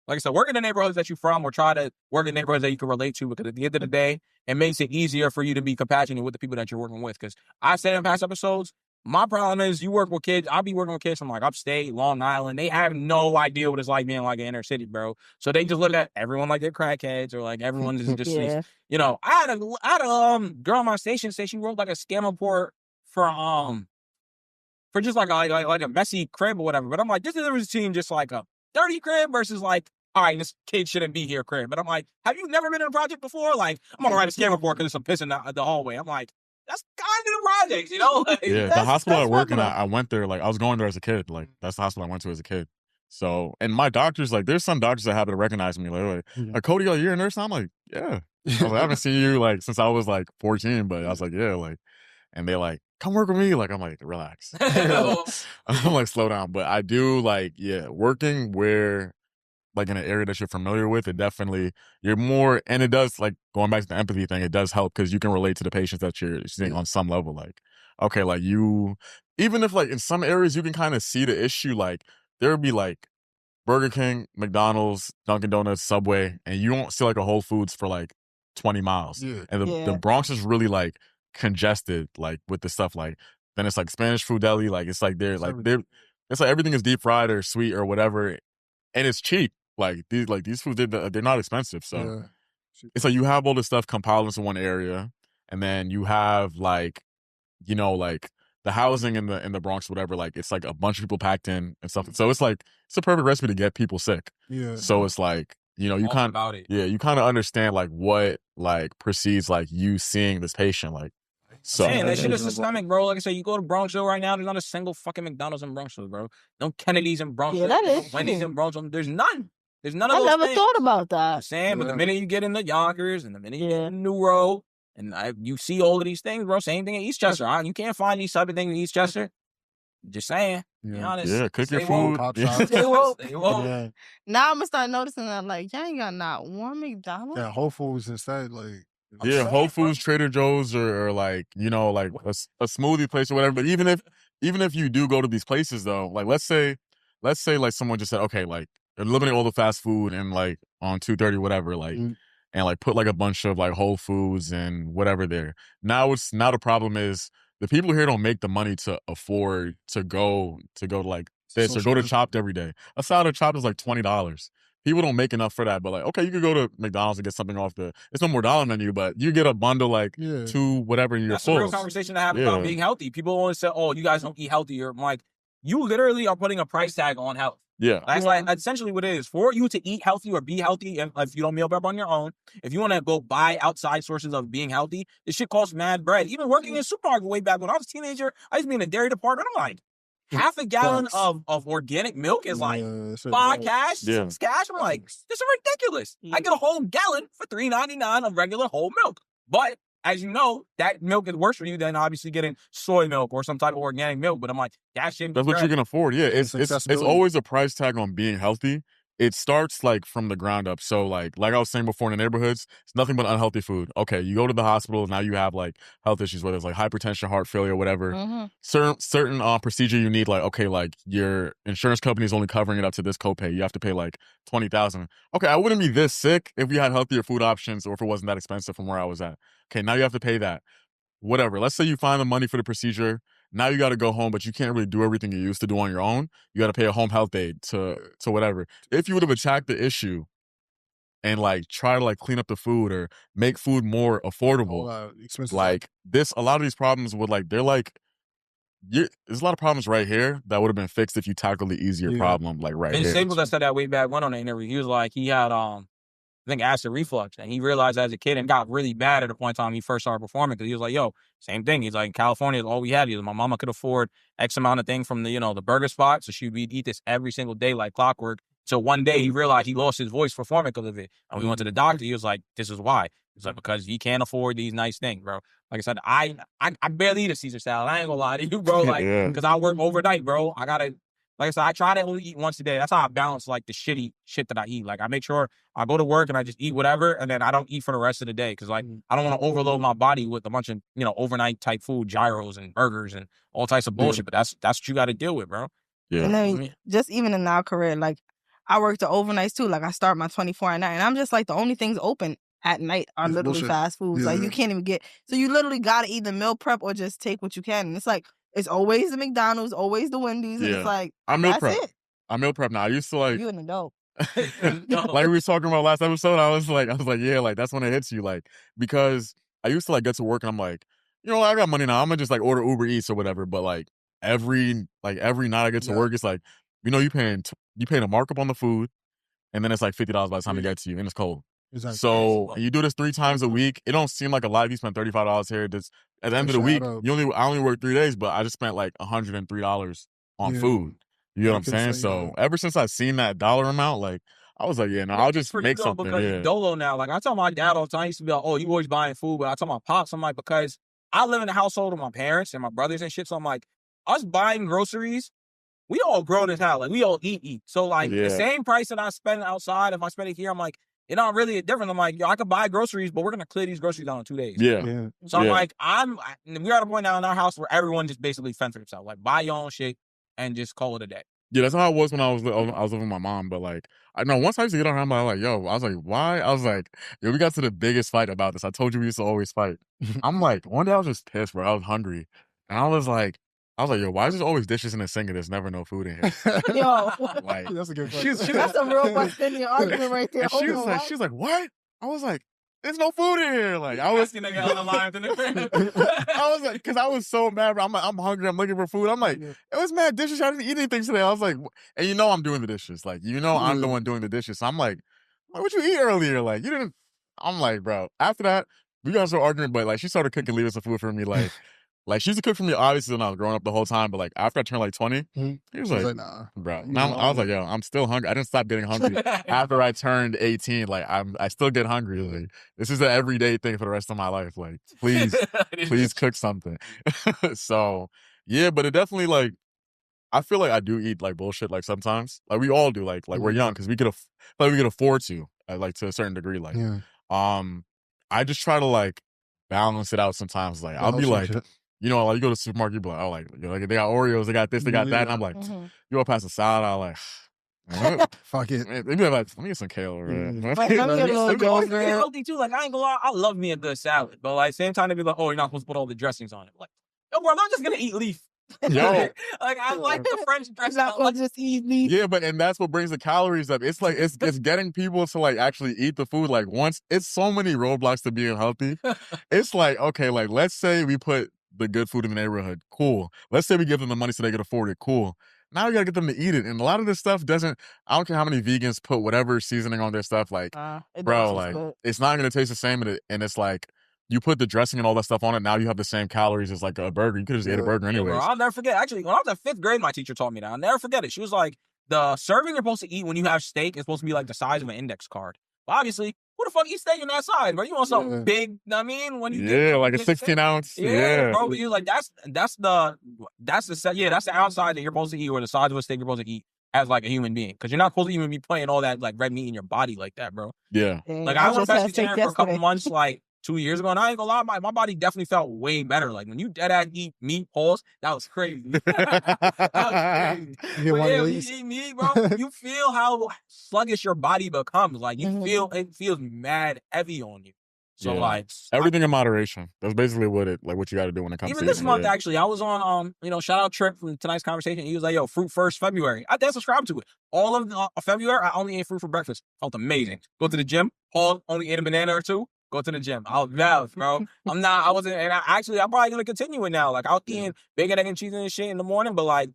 like I said, work in the neighborhoods that you're from, or try to work in neighborhoods that you can relate to, because at the end of the day, it makes it easier for you to be compassionate with the people that you're working with. Because I said in past episodes, my problem is you work with kids. I'll be working with kids from like upstate, Long Island. They have no idea what it's like being like an inner city, bro. So they just look at everyone like they're crackheads, or like everyone is just, you know. I had a girl on my station say she wrote like a scam report for just like a messy crib or whatever. But I'm like, this is a routine, just like a dirty crib versus like, all right, this kid shouldn't be here crib. But I'm like, have you never been in a project before? Like, I'm gonna write a scam report because there's some piss in the hallway. I'm like, that's kind of the projects, you know? Like, yeah, the hospital I work in, I went there, like, I was going there as a kid. Like, that's the hospital I went to as a kid. So, and my doctors, like, there's some doctors that happen to recognize me. Like Cody, you're a nurse? I'm like, yeah. I haven't seen you, like, since I was, like, 14. But I was like, yeah, like, and they like, come work with me. Like, I'm like, relax. I'm like, slow down. But I do, like, yeah, working where, like, in an area that you're familiar with, it definitely, you're more, and it does, like, going back to the empathy thing, it does help because you can relate to the patients that you're seeing on some level. Like, okay, like, you, even if, like, in some areas you can kind of see the issue, like, there would be, like, Burger King, McDonald's, Dunkin' Donuts, Subway, and you won't see, like, a Whole Foods for, like, 20 miles. Yeah. And the Bronx is really, like, congested, like, with the stuff, like, then it's, like, Spanish food deli, like, it's, like, it's like everything is deep fried or sweet or whatever, and it's cheap. Like these foods, they're not expensive. So it's like you have all this stuff compiled into one area, and then you have, like, you know, like the housing in the Bronx, whatever. Like, it's like a bunch of people packed in and stuff. So it's like it's a perfect recipe to get people sick. Yeah. So it's like, you know, you kind of understand like what like precedes like you seeing this patient, like. So man, that shit is systemic, bro. Like I said, you go to Bronxville right now, there's not a single fucking McDonald's in Bronxville, bro. No Kennedy's in Bronxville. Yeah, that is. No Wendy's in Bronxville. There's none. There's none of those things. I never thought about that. Sam, but the minute you get in the Yonkers and the minute you get in New Row, and you see all of these things, bro. Same thing in Eastchester. You can't find these type of things in Eastchester. Just saying. Be honest. Yeah, cook your food. Stay woke. Yeah. Now I'm gonna start noticing that, like, y'all ain't got not one McDonald's. Yeah, Whole Foods instead, like. Yeah, Whole Foods, Trader Joe's, or like, you know, like a smoothie place or whatever. But even if you do go to these places though, like let's say like someone just said, okay, like eliminate all the fast food and like on 230 whatever, like and like put like a bunch of like Whole Foods and whatever there. Now the problem is the people here don't make the money to afford to go to like this or go to Chopped every day. A salad of Chopped is like $20. People don't make enough for that, but like, okay, you could go to McDonald's and get something off it's no more dollar menu, but you get a bundle like two whatever and you're full. That's a real conversation to have about being healthy. People always say, oh, you guys don't eat healthy. I'm like, you literally are putting a price tag on health. Yeah. That's like essentially what it is. For you to eat healthy or be healthy, if you don't meal prep on your own, if you want to go buy outside sources of being healthy, this shit costs mad bread. Even working in a supermarket way back when I was a teenager, I used to be in the dairy department. I'm like, half a gallon of organic milk is like $5 cash, $6 cash. I'm like, this is ridiculous. I get a whole gallon for $3.99 of regular whole milk. But as you know, that milk is worse for you than obviously getting soy milk or some type of organic milk. But I'm like, that shit. That's what you can afford. Yeah, it's always a price tag on being healthy. It starts like from the ground up. So like I was saying before, in the neighborhoods, it's nothing but unhealthy food. Okay, you go to the hospital, now you have like health issues, whether it's like hypertension, heart failure, whatever. Certain procedure you need, like, okay, like your insurance company is only covering it up to this copay. You have to pay like $20,000. Okay, I wouldn't be this sick if we had healthier food options or if it wasn't that expensive from where I was at. Okay, now you have to pay that. Whatever. Let's say you find the money for the procedure. Now you got to go home, but you can't really do everything you used to do on your own. You got to pay a home health aide to whatever. If you would have attacked the issue and like try to like clean up the food or make food more affordable, like a lot of these problems would like, they're like, there's a lot of problems right here that would have been fixed if you tackled the easier problem, like right here. And Staples that said that way back when on the interview, he was like, he had I think acid reflux. And he realized as a kid and got really bad at the point in time he first started performing because he was like, yo, same thing. He's like, in California is all we had. He was, my mama could afford X amount of thing from the, the burger spot. So we'd eat this every single day like clockwork. So one day he realized he lost his voice performing because of it. And we went to the doctor. He was like, this is why. He's like, because he can't afford these nice things, bro. Like I said, I barely eat a Caesar salad. I ain't gonna lie to you, bro. Like, because I work overnight, bro. I gotta, like I said, I try to only eat once a day. That's how I balance like the shitty shit that I eat. Like I make sure I go to work and I just eat whatever, and then I don't eat for the rest of the day because like I don't want to overload my body with a bunch of overnight type food, gyros and burgers and all types of bullshit. But that's what you got to deal with, bro. Yeah. And then just even in our career, like I work the overnights too. Like I start my 24 at night, and I'm just like the only things open at night are literally fast foods. Like you can't even get. So you literally gotta either meal prep or just take what you can. And it's like it's always the McDonald's, always the Wendy's. And it's like I meal prep. I meal prep now. I used to like you an adult. Like we were talking about last episode, I was like, yeah, like that's when it hits you, like because I used to like get to work and I'm like, I got money now. I'm gonna just like order Uber Eats or whatever. But like every night I get to work, it's like you paying a markup on the food, and then it's like $50 by the time it gets to you, and it's cold. Exactly. So you do this 3 times a week. It don't seem like a lot if you spend $35 here. Just at the end of the week, I only work 3 days, but I just spent like $103 on food. You know what I'm saying? So ever since I've seen that dollar amount, like I was like, I'll just make something. Because Dolo now, like I tell my dad all the time, he used to be like, oh, you always buying food, but I tell my pops, I'm like, because I live in a household with my parents and my brothers and shit, so I'm like, us buying groceries, we all grown as hell, like we all eat. So like the same price that I spend outside, if I spend it here, I'm like, it's not really different. I'm like, I could buy groceries, but we're gonna clear these groceries down in 2 days. Yeah. So I'm like, we're at a point now in our house where everyone just basically fends for themselves. Like, buy your own shit and just call it a day. Yeah, that's how I was when I was living with my mom. But like, I know once I used to get on her, I'm like, yo, I was like, why? I was like, we got to the biggest fight about this. I told you we used to always fight. I'm like, one day I was just pissed, bro. I was hungry, and I was like, yo, why is there always dishes in the sink and there's never no food in here? Yo, like that's a good question. That's a real question argument right there. She was like, what? I was like, there's no food in here. Like I was, I was like, because I was so mad. Bro. I'm hungry. I'm looking for food. I'm like, it was mad dishes. I didn't eat anything today. I was like, and I'm doing the dishes. Like I'm the one doing the dishes. So I'm like, what you eat earlier? Like you didn't. I'm like, bro. After that, we got so arguing, but like she started cooking, leaving some food for me. Like she used to cook for me obviously when I was growing up the whole time, but like after I turned like 20, he was like, nah, bro. Now I was like, yo, I'm still hungry. I didn't stop getting hungry after I turned 18. Like I still get hungry. Like this is an everyday thing for the rest of my life. Like please cook something. So yeah, but it definitely like I feel like I do eat like bullshit like sometimes. Like we all do. Like we're young because we could afford to like to a certain degree. Like I just try to like balance it out sometimes. Like I'll be like. Like you go to the supermarket, you be like, oh, like they got Oreos, they got this, they got that, and I'm like, you go past the salad, I'm like, fuck it. They be like, let me get some kale over there. Like, let me get a little gold healthy too. Like I ain't gonna lie, I love me a good salad, but like same time they be like, oh, you're not supposed to put all the dressings on it. Like, yo, bro, I'm not just gonna eat leaf. Yo, like I like the French dressing. Not gonna just eat leaf. Yeah, but and that's what brings the calories up. It's like it's getting people to like actually eat the food. Like once it's so many roadblocks to being healthy. It's like okay, like let's say we put the good food in the neighborhood. Cool. Let's say we give them the money so they can afford it. Cool. Now we gotta get them to eat it. And a lot of this stuff doesn't, I don't care how many vegans put whatever seasoning on their stuff. Like, bro, like, it's not gonna taste the same. And it's like, you put the dressing and all that stuff on it, now you have the same calories as like a burger. You could just ate a burger anyways. Bro, I'll never forget. Actually, when I was in 5th grade, my teacher taught me that. I'll never forget it. She was like, the serving you're supposed to eat when you have steak is supposed to be like the size of an index card. But obviously, who the fuck eats steak in that size, bro? You want something big, you know what I mean? When you like a 16 ounce. Yeah, bro. You like that's the outside that you're supposed to eat, or the size of a steak you're supposed to eat as like a human being, because you're not supposed to even be putting all that like red meat in your body like that, bro. Yeah. Like I was vegetarian for a couple months, like 2 years ago, and I ain't gonna lie, my body definitely felt way better. Like when you dead-ass eat meat, pause, that was crazy. That was crazy. When you eat meat, bro, you feel how sluggish your body becomes. Like you feel it feels mad heavy on you. So like everything in moderation. That's basically what you got to do when it comes to even this month. Actually, I was on shout out Trip from tonight's conversation. He was like, "Yo, fruit first February." I did subscribe to it. All of February, I only ate fruit for breakfast. Felt amazing. Go to the gym. Paul only ate a banana or two. Go to the gym. I was valid, bro. I'm probably gonna continue it now. Like I was eating bacon, egg, and cheese and shit in the morning, but like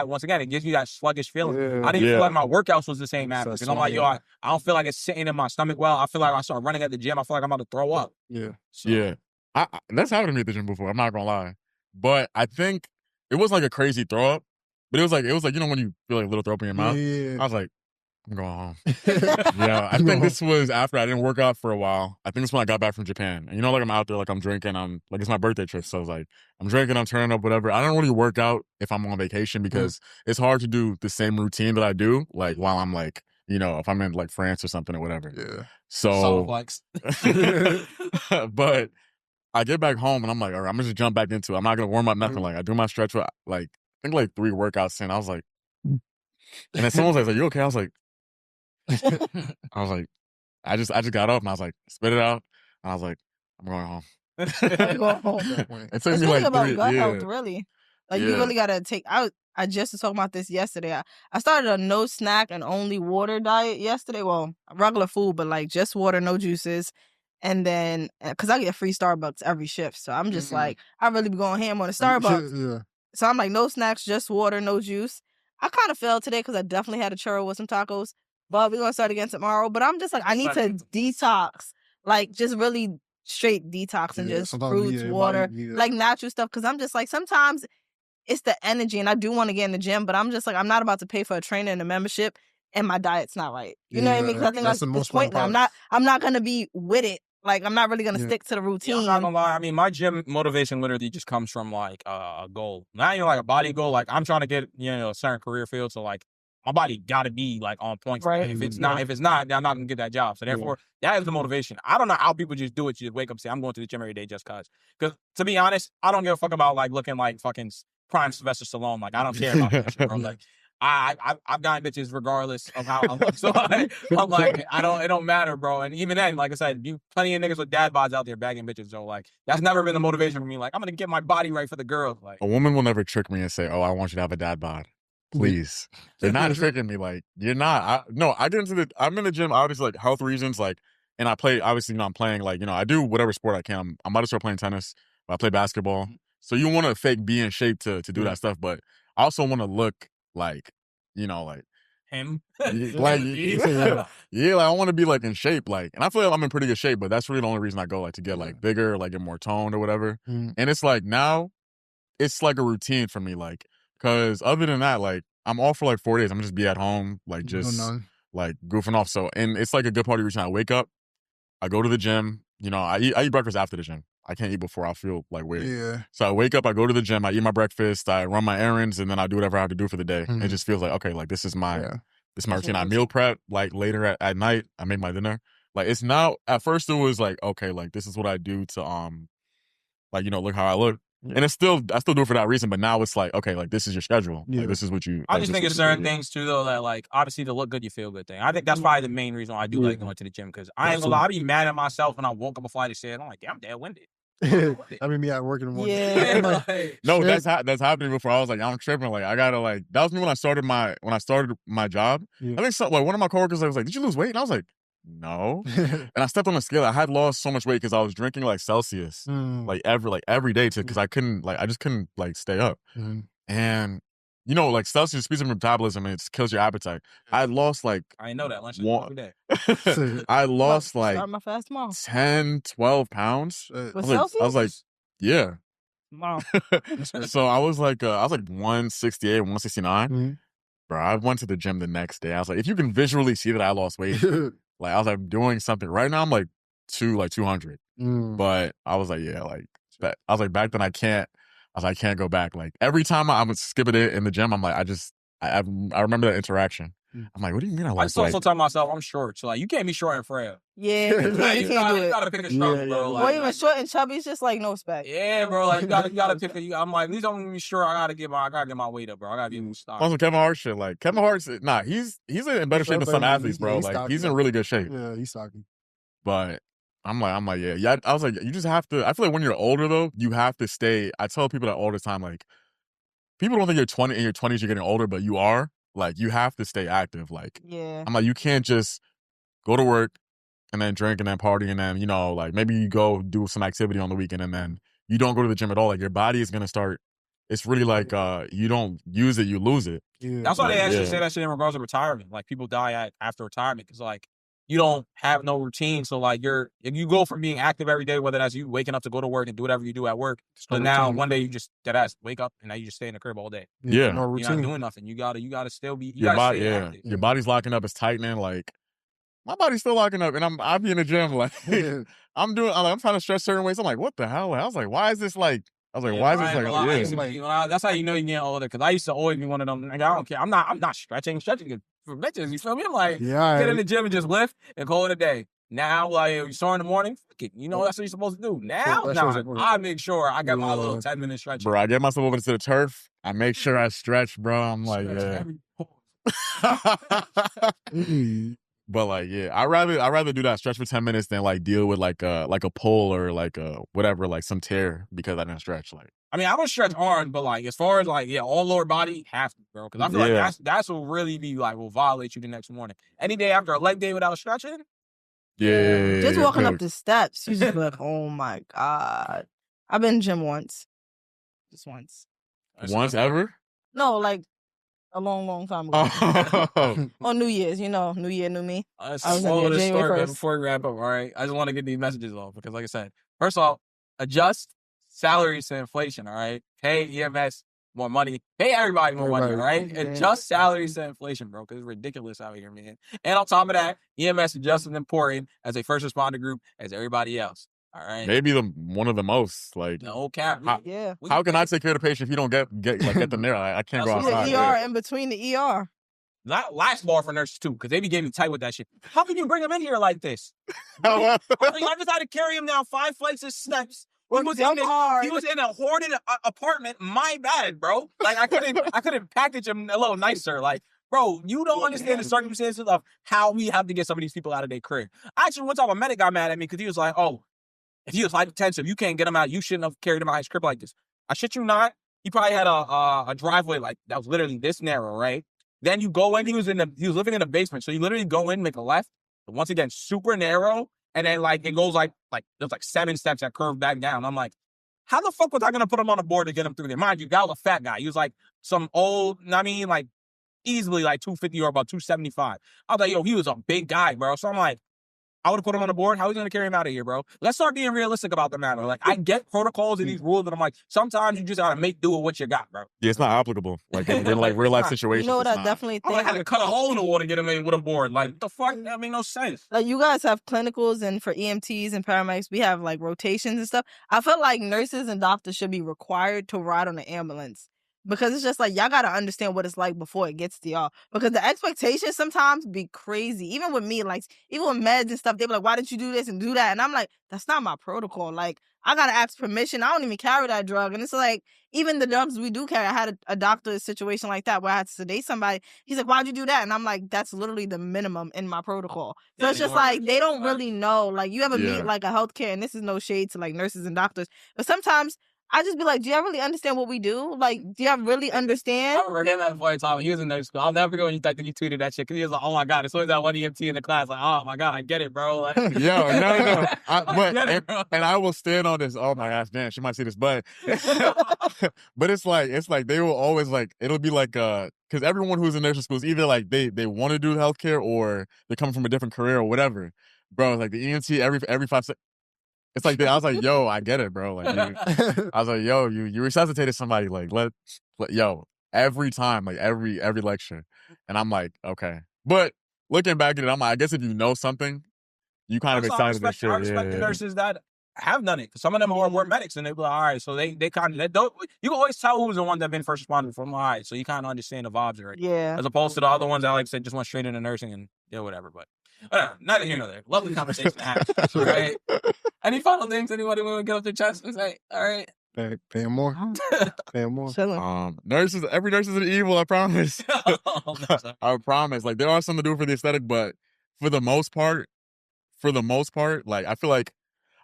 once again, it gives you that sluggish feeling. Yeah. I didn't feel like my workouts was the same after. Because I'm like, yo, sluggish. I don't feel like it's sitting in my stomach well. I feel like I start running at the gym. I feel like I'm about to throw up. Yeah. So, Yeah. That's happened to me at the gym before. I'm not gonna lie. But I think it was like a crazy throw up. But it was like, you know, when you feel like a little throw up in your mouth. Yeah. I was like, I'm going home. Yeah, I think this was after I didn't work out for a while. I think this when I got back from Japan. And you know, like I'm out there, like I'm drinking. I'm like, it's my birthday trip. So I was like, I'm drinking, I'm turning up, whatever. I don't really work out if I'm on vacation because it's hard to do the same routine that I do, like while I'm like, you know, if I'm in like France or something or whatever. Yeah. So, flex. but I get back home and I'm like, all right, I'm gonna just jump back into it. I'm not gonna warm up nothing. Like I do my stretch, like I think like 3 workouts in. I was like, and then someone was like, "You okay?" I was like, I just got up and I was like, spit it out, and I was like, I'm going home. Go home. It took It's me really like about 3. gut Yeah. health, really. Like you really gotta take. I just was talking about this yesterday. I started a no snack and only water diet yesterday. Well, regular food, but like just water, no juices. And then, because I get free Starbucks every shift, so I'm just like, I really be going ham on the Starbucks. Yeah. So I'm like, no snacks, just water, no juice. I kind of failed today because I definitely had a churro with some tacos. But we're gonna start again tomorrow. But I'm just like, I need to detox, like just really straight detox and just fruits, water, like natural stuff. Because I'm just like, sometimes it's the energy, and I do want to get in the gym, but I'm just like, I'm not about to pay for a trainer and a membership, and my diet's not right. You know what I mean? Because I think that's the most point. I'm not gonna be with it. Like, I'm not really gonna stick to the routine. Yeah, I'm not gonna lie. I mean, my gym motivation literally just comes from like a goal, not even like a body goal. Like I'm trying to get a certain career field, so like my body got to be like on point. Right. If it's not, I'm not gonna get that job. So therefore, that is the motivation. I don't know how people just do it. You just wake up and say, I'm going to the gym every day just cause. Because to be honest, I don't give a fuck about like looking like fucking prime Sylvester Stallone. Like I don't care about that shit, bro. Like I've gotten bitches regardless of how I look. So I'm like, it don't matter, bro. And even then, like I said, you plenty of niggas with dad bods out there bagging bitches. So like, that's never been the motivation for me. Like, I'm gonna get my body right for the girl. Like, a woman will never trick me and say, "Oh, I want you to have a dad bod." Please, they're not tricking me. Like you're not. I'm in the gym obviously like health reasons. Like, and I play obviously. I'm playing like I do whatever sport I can. I'm about to start playing tennis. I play basketball. So you want to fake be in shape to do that stuff, but I also want to look like like him. Like I want to be like in shape, like, and I feel like I'm in pretty good shape, but that's really the only reason I go, like, to get like bigger, like get more toned or whatever. And it's like now it's like a routine for me, like, because other than that, like I'm off for like 4 days. I'm just be at home, like just like goofing off. So, and it's like a good part of your routine. I wake up, I go to the gym, I eat breakfast after the gym. I can't eat before. I feel like weird. Yeah. So I wake up, I go to the gym, I eat my breakfast, I run my errands, and then I do whatever I have to do for the day. It just feels like, okay, like this is my routine. I meal prep, like later at night, I make my dinner. Like it's now, at first it was like, okay, like this is what I do to like, look how I look. And I still do it for that reason, but now it's like, okay, like this is your schedule. Like this is what you I just think it's certain things too though that like obviously to look good you feel good thing. I think that's probably the main reason why I do like going to the gym, because I ain't gonna lie, I be mad at myself when I woke up before I just said, I'm like, damn, I'm dead winded. I mean, me at work in the morning. Yeah. No, that's happening before. I was like, I'm tripping. Like, I gotta like. That was me when I started my job. I think like one of my coworkers was like, "Did you lose weight?" And I was like, "No." And I stepped on the scale. I had lost so much weight because I was drinking like Celsius like every day because I just couldn't like stay up. And like Celsius speeds up your metabolism and it kills your appetite. I lost like I know that lunch every day. I lost like Start my fast tomorrow. 10, 12 pounds. With I was like, yeah. Wow. So I was like 168, 169. Bro, I went to the gym the next day. I was like, if you can visually see that I lost weight, like I was like doing something. Right now I'm like 200. But I was like, yeah, like that. I was like, back then I can't go back. Like every time I would skip it in the gym, I'm like, I remember that interaction. I'm like, what do you mean I lost weight? I still tell myself I'm short, so like you can't be short and frail. Yeah, you can't do it. You gotta pick a struggle, bro. Like, or even short and chubby, it's just like no spec. Yeah, bro. Like you gotta pick I'm like, at least I'm gonna be sure I gotta get my weight up, bro. I gotta be stock. Also, Kevin Hart shit. Like Kevin Hart's he's in better shape than some athletes, bro. Like he's in really good shape. Yeah, he's stocky. But I'm like, yeah. I was like, you just have to. I feel like when you're older though, you have to stay. I tell people that all the time. Like people don't think you're 20 in your 20s, you're getting older, but you are. Like you have to stay active. Like I'm like, you can't just go to work and then drink and then party and then like maybe you go do some activity on the weekend and then you don't go to the gym at all. Like your body is gonna start it's really like you don't use it, you lose it. Yeah. That's why they actually Yeah. say that shit in regards to retirement. Like people die after retirement because like you don't have no routine. So like you go from being active every day, whether that's you waking up to go to work and do whatever you do at work. So now one day you just deadass wake up and now you just stay in the crib all day. Yeah. No You're routine. not doing nothing. You gotta still be Your body, stay active. your body's locking up, it's tightening. Like my body's still locking up, and I be in the gym like I'm trying to stretch certain ways. I'm like, what the hell? I was like, why is this like? I was like, why is this like? That's how you know you're getting older. Because I used to always be one of them. Like, I don't care. I'm not stretching. Stretching is for bitches. You feel me? I'm like, get in the gym and just lift and call it a day. Now, like you start in the morning, fuck it. You know that's what you're supposed to do. Now, I make sure I got my little 10-minute stretch. Bro, I get myself over to the turf. I make sure I stretch, bro. I'm like, But like, yeah, I rather do that stretch for 10 minutes than like deal with like a pull or like a whatever, like some tear because I didn't stretch. Like, I mean, I don't stretch hard, but like as far as like all lower body, have to, bro. Because I feel like that's what really be like will violate you the next morning. Any day after a leg day without stretching. Yeah. Just walking up the steps, you just be like, oh my God. I've been in gym once. Just once. Once ever? No, like a long time ago. On New Year's, New Year, new me. I was in there January 1st. Before we wrap up, all right? I just want to get these messages off because, like I said, first off, adjust salaries to inflation, all right? Pay EMS more money. Pay everybody more money, all right? Yeah. Adjust salaries to inflation, bro, because it's ridiculous out here, man. And on top of that, EMS is just as important as a first responder group as everybody else. All right. Maybe one of the most. Like no cap. How can I take care of the patient if you don't get them there? I can't go outside. The ER in between the ER. Last bar for nurses too, because they be getting tight with that shit. How can you bring them in here like this? I just had to carry him down 5 flights of steps. He was in a hoarded apartment. My bad, bro. Like I couldn't package him a little nicer. Like, bro, you don't understand the circumstances of how we have to get some of these people out of their crib. Actually, one time a medic got mad at me because he was like, "Oh, if he was hypertensive, you can't get him out. You shouldn't have carried him out his crib like this." I shit you not. He probably had a driveway like that was literally this narrow, right? Then you go in. He was living in the basement, so you literally go in, make a left. Once again, super narrow, and then like it goes like there's like 7 steps that curve back down. I'm like, how the fuck was I gonna put him on a board to get him through there? Mind you, guy was a fat guy. He was like some old, like easily like 250 or about 275. I was like, yo, he was a big guy, bro. So I'm like, I would have put him on the board. How are we going to carry him out of here, bro? Let's start being realistic about the matter. Like, I get protocols and these rules, but I'm like, sometimes you just got to make do with what you got, bro. Yeah, it's not applicable. Like, in like real life situations. You know what I definitely think? I had to cut a hole in the wall to get him in with a board. Like, the fuck? That made no sense. Like, you guys have clinicals, and for EMTs and paramedics, we have, like, rotations and stuff. I feel like nurses and doctors should be required to ride on an ambulance. Because it's just like, y'all got to understand what it's like before it gets to y'all. Because the expectations sometimes be crazy. Even with me, like, even with meds and stuff, they be like, why didn't you do this and do that? And I'm like, that's not my protocol. Like, I got to ask permission. I don't even carry that drug. And it's like, even the drugs we do carry, I had a doctor's situation like that where I had to sedate somebody. He's like, why'd you do that? And I'm like, that's literally the minimum in my protocol. So it's just like, they don't really know. Like, you ever meet like a healthcare, and this is no shade to like nurses and doctors, but sometimes I just be like, do y'all really understand what we do? Like, do y'all really understand? I remember him at the time. He was in nurse school. I'll never forget when you tweeted that shit. Because he was like, oh my God. As soon as that one EMT in the class, like, oh my God, I get it, bro. Like, yo, no. And I will stand on this. Oh my gosh, damn, she might see this, but but it's like they will always like, it'll be like, because everyone who's in nursing school is either like they want to do healthcare or they're coming from a different career or whatever. Bro, like the EMT every 5 seconds. It's like, I was like, yo, I get it, bro. Like, I was like, yo, you resuscitated somebody. Like, yo, every time, like every lecture. And I'm like, okay. But looking back at it, I'm like, I guess if you know something, you kind of excited this shit. I respect the nurses that have done it. Some of them were medics, and they be like, all right, so they kind of, you can always tell who's the one that been first responder from, all right, so you kind of understand the vibes already. Yeah. As opposed to the other ones that, like I said, just went straight into nursing and whatever. But neither here nor there. Lovely conversation to have. Right? Any final things anybody want to get off their chest and say, all right? Pay them more. Pay them more. Every nurse is an evil, I promise. I promise. Like, there are some to do for the aesthetic, but for the most part, like, I feel like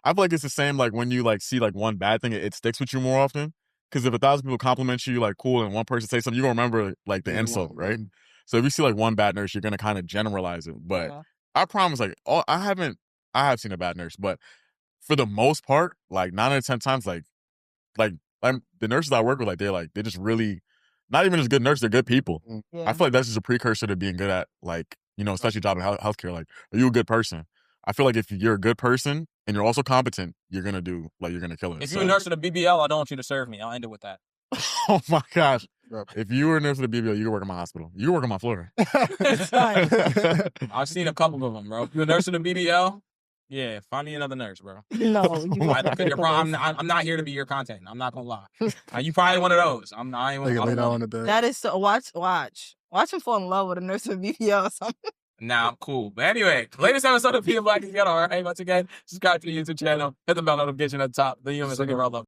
it's the same, like, when you, like, see, like, one bad thing, it sticks with you more often. Because if 1,000 people compliment you, like, cool, and one person say something, you're going to remember, like, the insult, right? So if you see, like, one bad nurse, you're going to kind of generalize it. But I promise, like, I have seen a bad nurse, but for the most part, like, 9 out of 10 times, like like the nurses I work with, like they're just really not even just good nurses, they're good people. Yeah. I feel like that's just a precursor to being good at, like, you know, especially job in healthcare. Like, are you a good person? I feel like if you're a good person and you're also competent, you're gonna kill it. If you're a nurse at a BBL, I don't want you to serve me. I'll end it with that. Oh my gosh. If you were a nurse at a BBL, you can work in my hospital. You can work on my floor. I've seen a couple of them, bro. If you're a nurse at a BBL, yeah, find me another nurse, bro. No, I'm not here to be your content. I'm not gonna lie. You probably one of those. I'm not even. Lay down on the bed. That is so. Watch him fall in love with a nurse at BBL or something. Nah, I'm cool. But anyway, latest episode of Being Black is Ghetto. All right, once again, subscribe to the YouTube channel, hit the bell notification at the top. Then you'll miss any of our love.